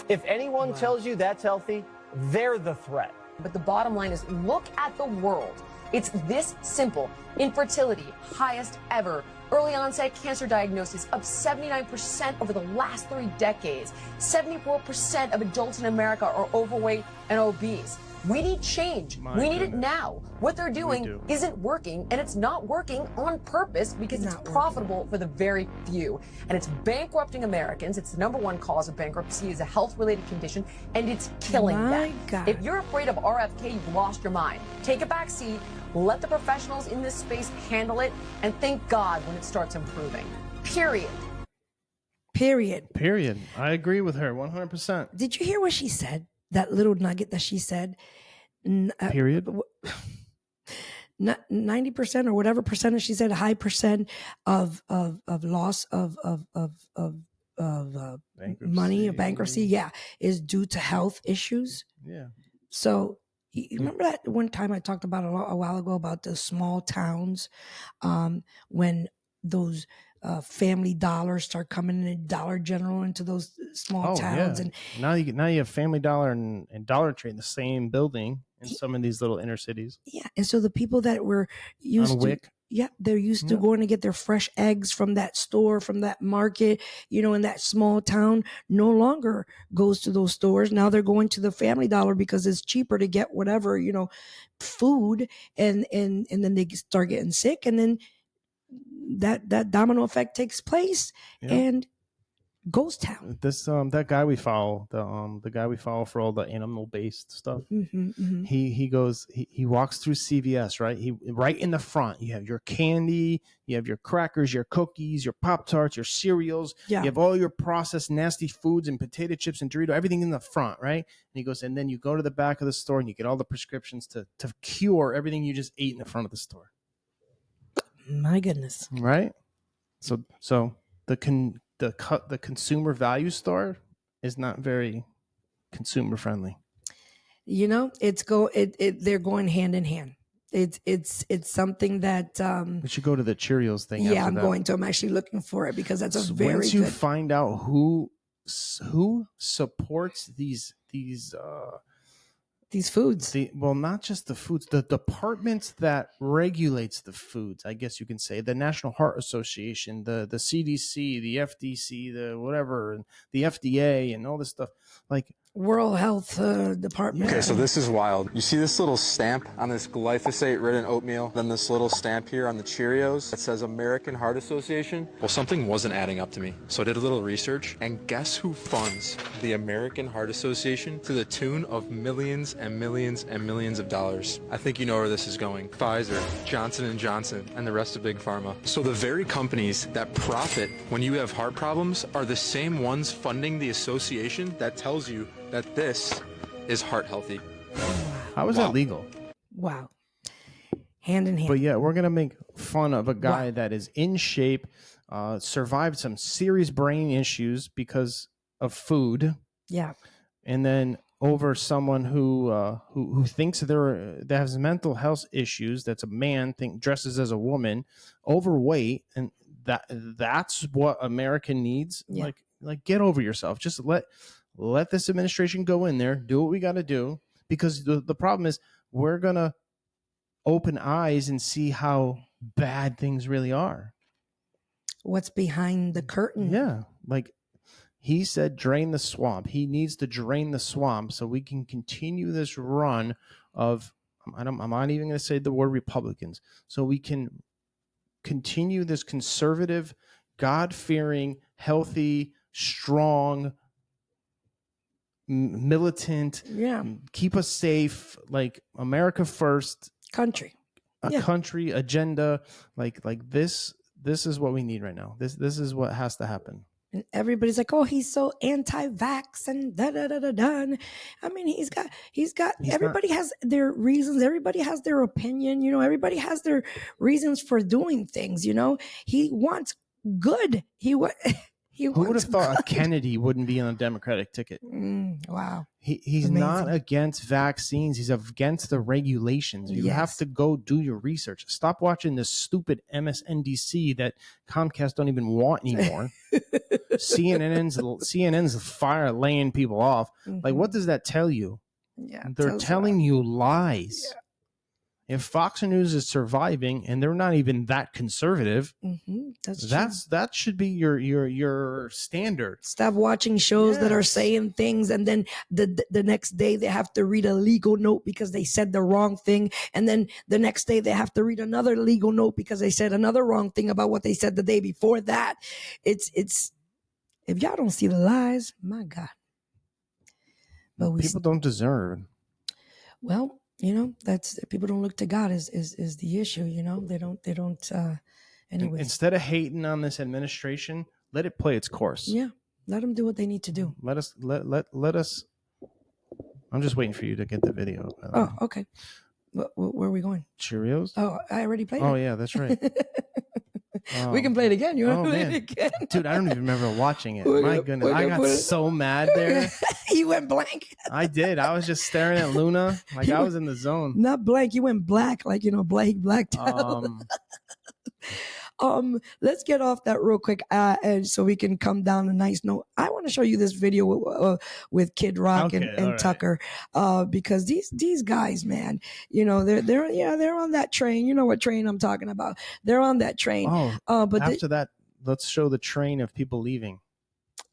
If anyone tells you that's healthy, they're the threat.
But the bottom line is, look at the world. It's this simple. Infertility, highest ever. Early onset cancer diagnosis up 79% over the last 3 decades. 74% of adults in America are overweight and obese. We need change. We need it now. What they're doing isn't working, and it's not working on purpose because it's profitable for the very few. And it's bankrupting Americans. It's the #1 cause of bankruptcy is a health-related condition, and it's killing them. If you're afraid of RFK, you've lost your mind. Take a back seat, let the professionals in this space handle it, and thank God when it starts improving. Period.
I agree with her 100%.
Did you hear what she said? That little nugget that she said.
Period.
90% or whatever percentage she said, high percent of loss of money, of bankruptcy, is due to health issues.
Yeah.
So you remember that one time I talked about a while ago about the small towns, when those Family Dollar start coming in, Dollar General into those small towns, and
now you have Family Dollar and Dollar Tree in the same building in some of these little inner cities.
Yeah, and so the people that were used to, they're used to going to get their fresh eggs from that store, from that market, in that small town, no longer goes to those stores. Now they're going to the Family Dollar because it's cheaper to get whatever, food, and then they start getting sick, and then that domino effect takes place and ghost town.
This that guy we follow, the guy we follow for all the animal based stuff. He walks through CVS, right? Right in the front, you have your candy, you have your crackers, your cookies, your Pop-Tarts, your cereals. You have all your processed nasty foods and potato chips and Dorito, everything in the front, right? And he goes, and then you go to the back of the store and you get all the prescriptions to cure everything you just ate in the front of the store.
My goodness.
Right? So the consumer value store is not very consumer friendly.
They're going hand in hand. It's something that
we should go to the Cheerios thing.
Yeah, I'm actually looking for it because that's a very
once you find out who supports these foods. Not just the foods, the departments that regulates the foods, I guess you can say, the National Heart Association, the CDC, the FDC, the whatever, and the FDA and all this stuff. Like
World Health Department.
Okay, so this is wild. You see this little stamp on this glyphosate-ridden oatmeal, then this little stamp here on the Cheerios that says American Heart Association? Well, something wasn't adding up to me, so I did a little research, and guess who funds the American Heart Association to the tune of millions and millions and millions of dollars? I think you know where this is going. Pfizer, Johnson & Johnson, and the rest of Big Pharma. So the very companies that profit when you have heart problems are the same ones funding the association that tells you that this is heart healthy.
How is that legal?
Wow. Hand in hand.
But yeah, we're going to make fun of a guy that is in shape, survived some serious brain issues because of food.
Yeah.
And then over someone who thinks that has mental health issues, that's a man, dresses as a woman, overweight, and that's what America needs.
Yeah.
Like get over yourself. Just let this administration go in there, do what we got to do, because the problem is we're going to open eyes and see how bad things really are.
What's behind the curtain?
Yeah. Like he said, drain the swamp. He needs to drain the swamp so we can continue this run of, I'm not even going to say the word Republicans, so we can continue this conservative, God-fearing, healthy, strong, militant, keep us safe, like America first
country,
country agenda, like this this is what we need right now. This is what has to happen.
And everybody's like, "Oh, he's so anti-vax and da da da da da." I mean, he's got. Everybody has their reasons. Everybody has their opinion. You know, everybody has their reasons for doing things. You know, he wants good. Who
would have thought a Kennedy wouldn't be on a Democratic ticket?
Wow.
He's
Amazing.
not against vaccines. He's against the regulations. You have to go do your research. Stop watching this stupid MSNBC that Comcast don't even want anymore. CNN's fire laying people off. Like, what does that tell you?
Yeah,
they're telling you lies.
Yeah.
If Fox News is surviving and they're not even that conservative, that should be your standard.
Stop watching shows that are saying things, and then the next day they have to read a legal note because they said the wrong thing, and then the next day they have to read another legal note because they said another wrong thing about what they said the day before that. It's if y'all don't see the lies, my God. But
people don't deserve.
Well, you know, that's people don't look to God is the issue. You know, they don't. Anyway,
instead of hating on this administration, let it play its course.
Yeah, let them do what they need to do.
Let us. I'm just waiting for you to get the video.
Oh, okay. Where are we going?
Cheerios.
Oh, I already played.
Oh
it.
yeah, that's right.
We can play it again. You want to play it again?
Dude, I don't even remember watching it. My goodness, I got so mad there.
You went blank.
I did. I was just staring at Luna like I was in the zone.
Not blank. You went black, like, you know, blacked out. Let's get off that real quick, and so we can come down a nice note. I want to show you this video with Kid Rock and Tucker, because these guys, man, you know, they're on that train. You know what train I'm talking about? They're on that train.
But after that, let's show the train of people leaving.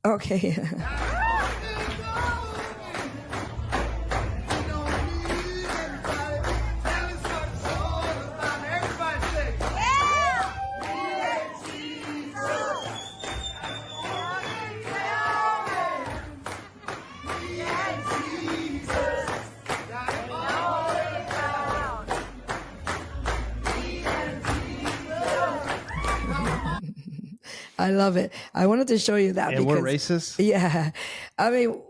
Okay. I love it. I wanted to show you that.
And
because
we're racist?
Yeah. I mean,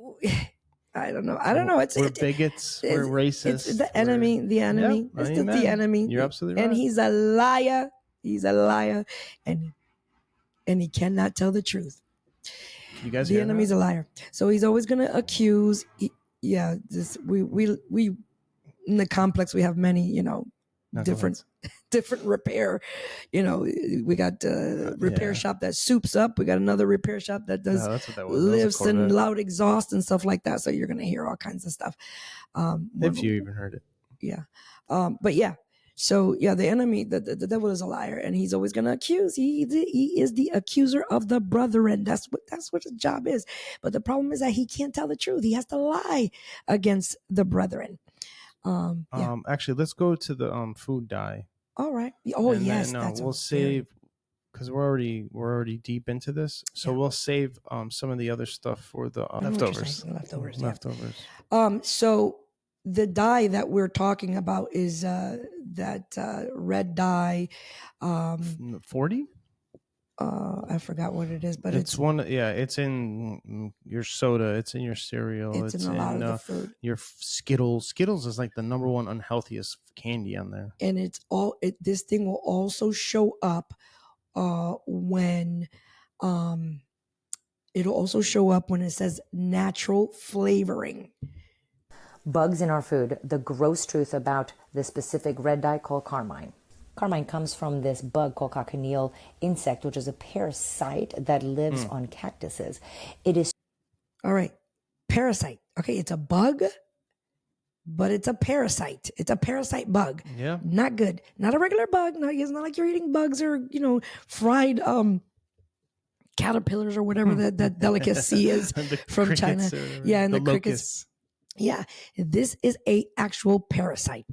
I don't know.
We're bigots. We're racist.
It's the enemy. The enemy.
Yep,
it's the enemy.
You're absolutely right.
And he's a liar. He's a liar. And he cannot tell the truth.
You guys
the enemy's a liar. So he's always going to accuse. We in the complex, we have many, you know, different repair. You know, we got repair shop that soups up. We got another repair shop that does lifts and loud exhaust and stuff like that. So you're going to hear all kinds of stuff.
If you even heard it.
Yeah. But yeah. So yeah, the enemy, the devil is a liar, and he's always going to accuse. He is the accuser of the brethren. That's what his job is. But the problem is that he can't tell the truth. He has to lie against the brethren.
Actually, let's go to the food dye.
All right. Oh,
and
yes.
Then, we'll save, because we're already deep into this. So we'll save some of the other stuff for the leftovers. Leftovers.
So the dye that we're talking about is that red dye.
40?
I forgot what it is, but it's
one. Yeah, it's in your soda. It's in your cereal.
It's in a lot of the food.
Your Skittles. Skittles is like the number one unhealthiest candy on there.
And this thing will also show up when it'll also show up when it says natural flavoring.
Bugs in our food, the gross truth about the specific red dye called carmine. Carmine comes from this bug called cochineal insect, which is a parasite that lives on cactuses. It is...
All right. Parasite. Okay, it's a bug, but it's a parasite. It's a parasite bug.
Yeah.
Not good. Not a regular bug. No, it's not like you're eating bugs or, you know, fried caterpillars or whatever that delicacy is from China. Yeah, and the crickets. Yeah, this is a actual parasite.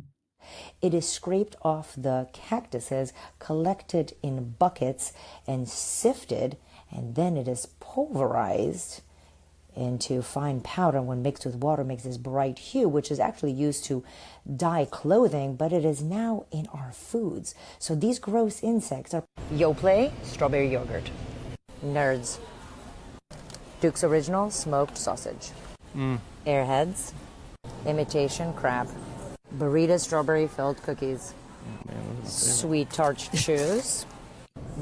It is scraped off the cactuses, collected in buckets and sifted, and then it is pulverized into fine powder, and when mixed with water makes this bright hue, which is actually used to dye clothing, but it is now in our foods. So these gross insects are Yoplait, strawberry yogurt. Nerds. Duke's Original, smoked sausage. Airheads, imitation crab. Burrito strawberry filled cookies. Sweet tart chews.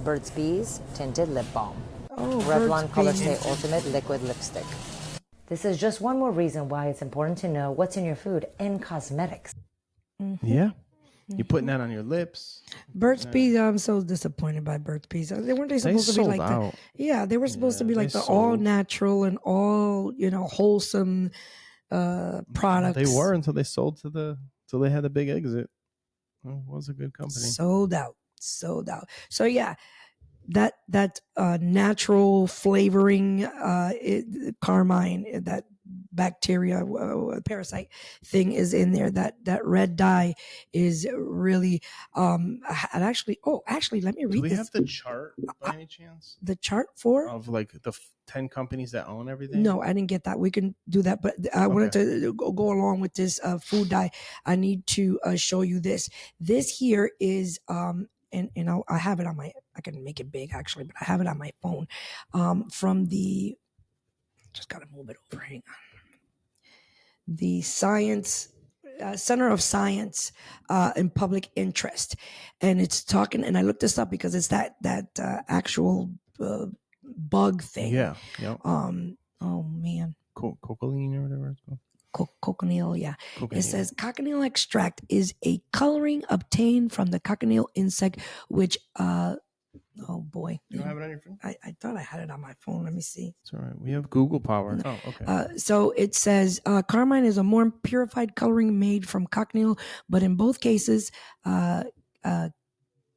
Burt's Bees tinted lip balm. Revlon Color Stay Ultimate liquid lipstick. This is just one more reason why it's important to know what's in your food and cosmetics.
Yeah. You're putting that on your lips.
Burt's Bees, I'm so disappointed by Burt's Bees. They weren't supposed to be like that. Yeah, they were supposed to be like the all natural and all, wholesome products.
They were until they sold till they had a big exit. Well, it was a good company.
Sold out. So yeah, that natural flavoring, carmine, that bacteria parasite thing is in there. That red dye is really actually let me read
Do we
this.
have the chart by any chance?
The chart for
of like the 10 companies that own everything?
No, I didn't get that. We can do that, but I wanted to go along with this food dye. I need to show you this. This here is and I have it on my. I can make it big actually, but I have it on my phone. From the, just gotta move it over. Hang on. The Science Center of Science and Public Interest, and it's talking. And I looked this up because it's that actual bug thing.
Yeah. Yep.
Oh man.
Cocaine or whatever it's called.
Cochineal, yeah.
Cochineal.
It says cochineal extract is a coloring obtained from the cochineal insect, which oh boy.
You don't have it on your phone?
I thought I had it on my phone. Let me see.
It's all right. We have Google power. Oh, okay.
So it says carmine is a more purified coloring made from cochineal, but in both cases,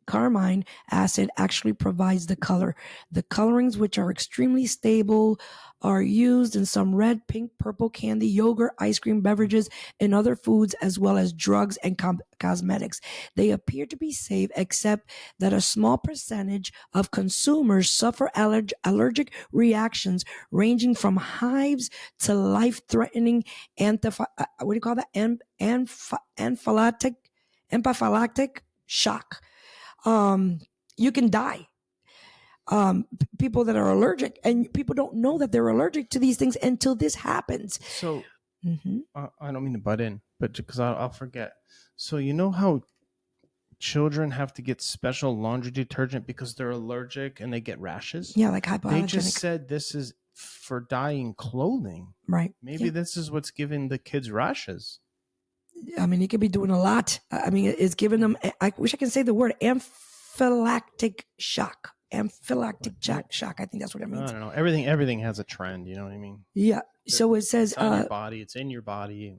carmine acid actually provides the color. The colorings, which are extremely stable, are used in some red, pink, purple candy, yogurt, ice cream, beverages, and other foods, as well as drugs and cosmetics. They appear to be safe, except that a small percentage of consumers suffer allergic reactions ranging from hives to life-threatening anaphylactic shock. You can die. People that are allergic, and people don't know that they're allergic to these things until this happens.
So I don't mean to butt in, but because I'll forget. So you know how children have to get special laundry detergent because they're allergic and they get rashes?
Yeah, like hypoallergenic.
They just said this is for dyeing clothing.
Right.
Maybe this is what's giving the kids rashes.
I mean, it could be doing a lot. I mean, it's giving them, I wish I could say the word, anaphylactic shock. Anaphylactic shock. I think that's what it means.
I don't know. Everything has a trend. You know what I mean?
Yeah. So it says
it's on your body. It's in your body.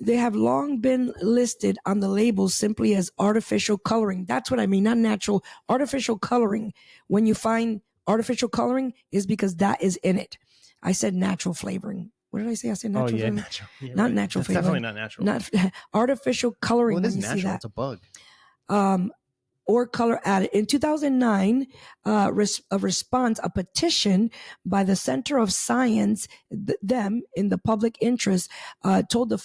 They have long been listed on the labels simply as artificial coloring. That's what I mean. Not natural. Artificial coloring. When you find artificial coloring, is because that is in it. I said natural flavoring. What did I say? I said natural.
Oh yeah,
flavoring.
natural. Yeah,
not
right.
natural
That's
flavoring.
definitely not natural.
Not artificial coloring.
Well, it is
when you
natural.
see that.
It's a bug.
Or color added. In 2009, a petition by the Center of Science, them in the public interest, told the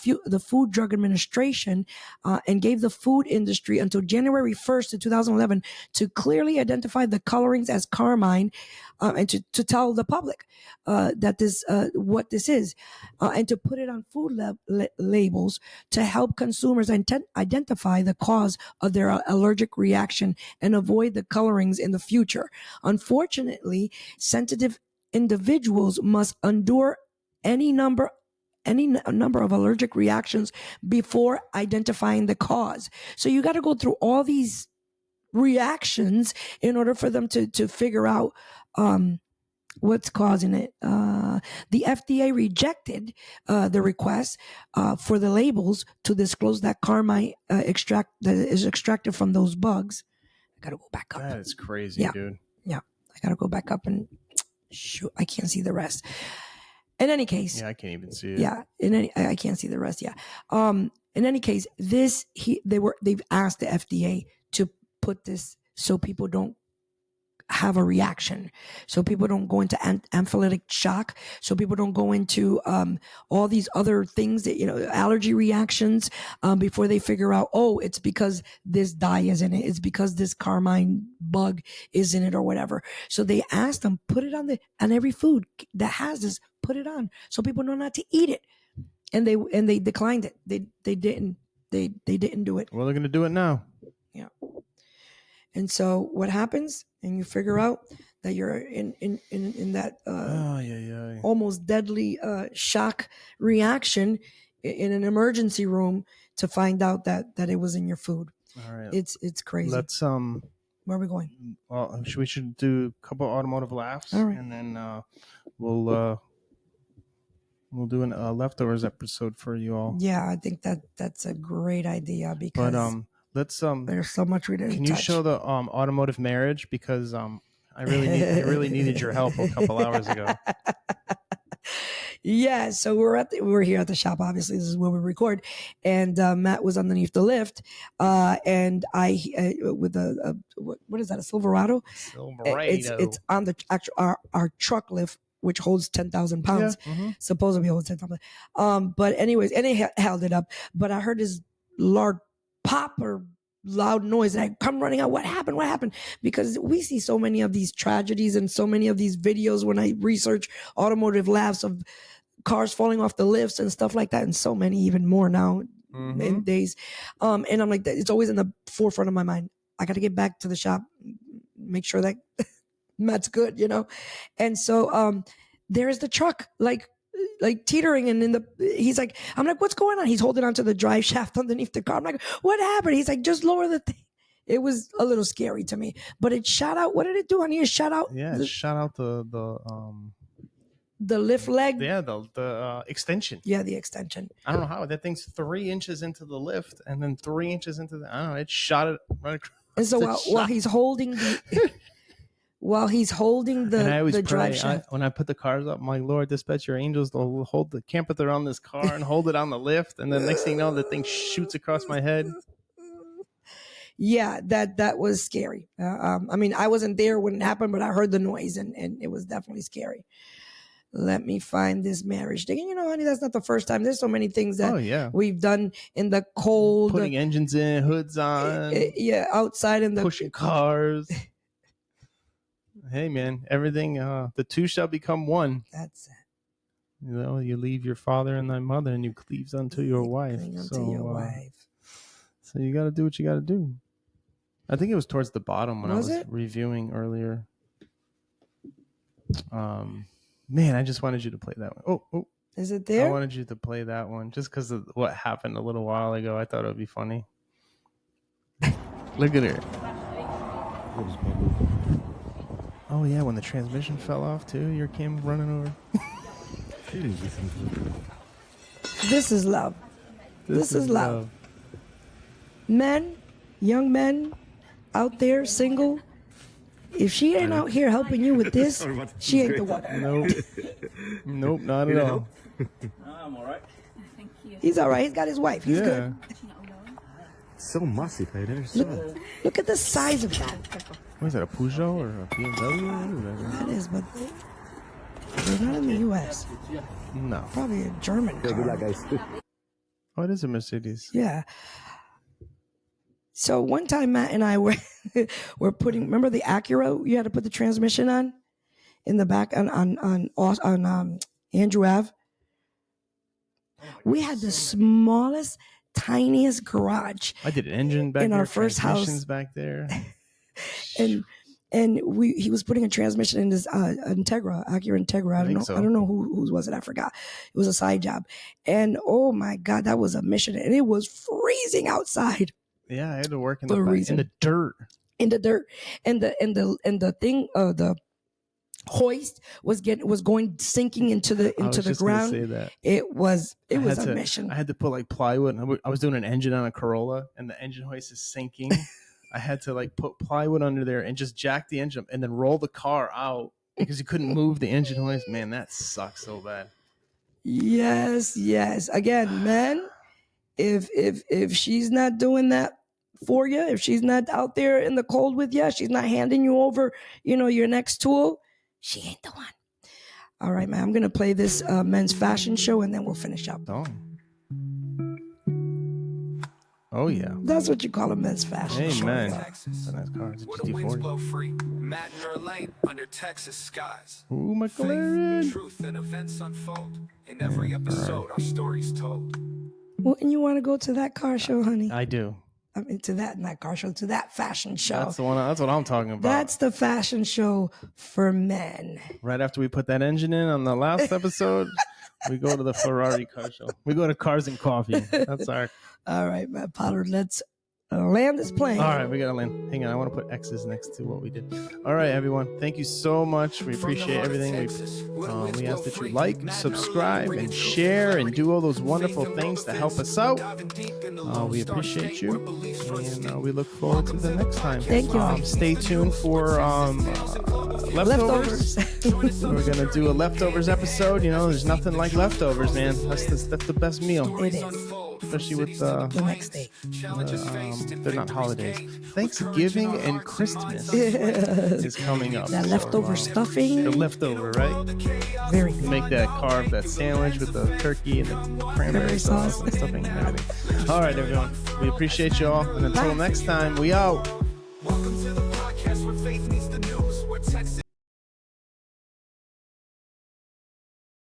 Food Drug Administration and gave the food industry until January 1st of 2011 to clearly identify the colorings as carmine and to tell the public that this what this is and to put it on food labels to help consumers identify the cause of their allergic reaction and avoid the colorings in the future. Unfortunately, sensitive individuals must endure any number of allergic reactions before identifying the cause. So you got to go through all these reactions in order for them to figure out what's causing it. The FDA rejected the request for the labels to disclose that carmine extract that is extracted from those bugs. I gotta go back up.
That is crazy,
Yeah.
dude.
Yeah, I gotta go back up and shoot. I can't see the rest. In any case,
Yeah, I can't even see it.
yeah. I can't see the rest. Yeah. In any case, they've asked the FDA to put this so people don't have a reaction, so people don't go into anaphylactic shock, so people don't go into all these other things that, allergy reactions, before they figure out, oh, it's because this dye is in it, it's because this carmine bug is in it or whatever. So they asked them, put it on every food that has this, put it on so people know not to eat it. And they declined it. They didn't do it.
Well, they're going to do it now.
Yeah. And so what happens? And you figure out that you're in that almost deadly shock reaction in an emergency room to find out that it was in your food.
All right.
It's crazy.
Let's
where are we going?
Well, we should do a couple automotive laughs,
all right,
and then we'll do a leftovers episode for you all.
Yeah, I think that's a great idea, because
let's
there's so much we didn't
Can you
touch.
show the automotive marriage, because I really needed your help a couple hours ago.
Yeah, so we're here at the shop. Obviously, this is where we record, and Matt was underneath the lift, and I with what is that? A Silverado? It's on the actual our truck lift, which holds 10,000 pounds.
Yeah, mm-hmm.
Supposedly holds 10,000. But anyways, and it held it up. But I heard this large pop or loud noise, and I come running out. What happened? Because we see so many of these tragedies and so many of these videos when I research automotive laughs of cars falling off the lifts and stuff like that, and so many even more now in days. And I'm like, it's always in the forefront of my mind. I got to get back to the shop, make sure that Matt's good, And so there's the truck like teetering, and he's like, I'm like, what's going on? He's holding onto the drive shaft underneath the car. I'm like, what happened? He's like, just lower the thing. It was a little scary to me, but it shot out. What did it do, honey? It shot out.
Yeah, it shot out
the lift leg.
Yeah, the extension.
Yeah, the extension.
I don't know how that thing's 3 inches into the lift, and then 3 inches into I don't know. It shot it right across.
And so while he's holding the. While he's holding the drive shaft.
When I put the cars up, my Lord, dispatch your angels to hold the camper around this car and hold it on the lift. And then next thing you know, the thing shoots across my head.
Yeah, that was scary. I mean, I wasn't there when it happened, but I heard the noise, and it was definitely scary. Let me find this marriage thing. Honey, that's not the first time. There's so many things that we've done in the cold.
Putting engines in, hoods on.
Yeah, outside in the...
Pushing cars. Hey, man, everything, the two shall become one.
That's it.
You leave your father and thy mother, and you cleave unto your wife. So you got to do what you got to do. I think it was towards the bottom when I was reviewing earlier. Man, I just wanted you to play that one. Oh.
Is it there?
I wanted you to play that one just because of what happened a little while ago. I thought it would be funny. Look at her. Oh, yeah, when the transmission fell off, too, your came running over.
This is love. This is love. Men, young men out there, single, if she ain't out here helping you with this, she ain't the one.
Nope, not at all.
I'm all right.
Thank you.
He's all right. He's got his wife. He's good.
So musty, baby.
Look at the size of that.
What is that, a Peugeot or a BMW?
That is, but they're not in the U.S.
No.
Probably a German car.
Oh, it is a Mercedes.
Yeah. So one time Matt and I were putting, remember the Acura you had to put the transmission on in the back on Andrew Ave? We had the smallest, tiniest garage.
I did an engine back
in
there,
our first house
back there.
and he was putting a transmission in this Acura Integra. I don't know whose was it. I forgot. It was a side job, and oh my God, that was a mission, and it was freezing outside.
Yeah, I had to work in the dirt.
In the dirt, and the thing, the hoist was sinking into the ground.
Say that.
It was a mission.
I had to put like plywood. I was doing an engine on a Corolla, and the engine hoist is sinking. I had to like put plywood under there and just jack the engine and then roll the car out because you couldn't move the engine hoist. Man, that sucks so bad.
Yes. Again, man, if she's not doing that for you, if she's not out there in the cold with you, she's not handing you over, your next tool, she ain't the one. All right, man, I'm going to play this men's fashion show and then we'll finish up.
Oh yeah.
That's what you call a men's fashion show.
Amen. That's a nice car. It's a GT40.
Matt and Irlanne under Texas skies.
Ooh, McLaren.
Truth and events unfold. In every episode, our stories told.
Wouldn't you want to go to that car show, honey?
I do.
I mean, to that car show, to that fashion show.
That's the one. That's what I'm talking about.
That's the fashion show for men.
Right after we put that engine in on the last episode, we go to the Ferrari car show. We go to Cars and Coffee. That's our.
All right, Matt Pollard, let's land this plane.
All right, we got to land. Hang on, I want to put X's next to what we did. All right, everyone. Thank you so much. We appreciate everything. We ask that you like, subscribe, and share, and do all those wonderful things to help us out. We appreciate you, and we look forward to the next time.
Thank you.
Stay tuned for leftovers. We're going to do a leftovers episode. There's nothing like leftovers, man. That's the best meal.
It is.
Especially with
the next day.
They're not holidays. Thanksgiving and Christmas is coming up.
That leftover stuffing.
The leftover, right?
Very
good. Make that sandwich with the turkey and the cranberry sauce and stuffing and everything. All right, everyone. We appreciate you all. And until next time, we out.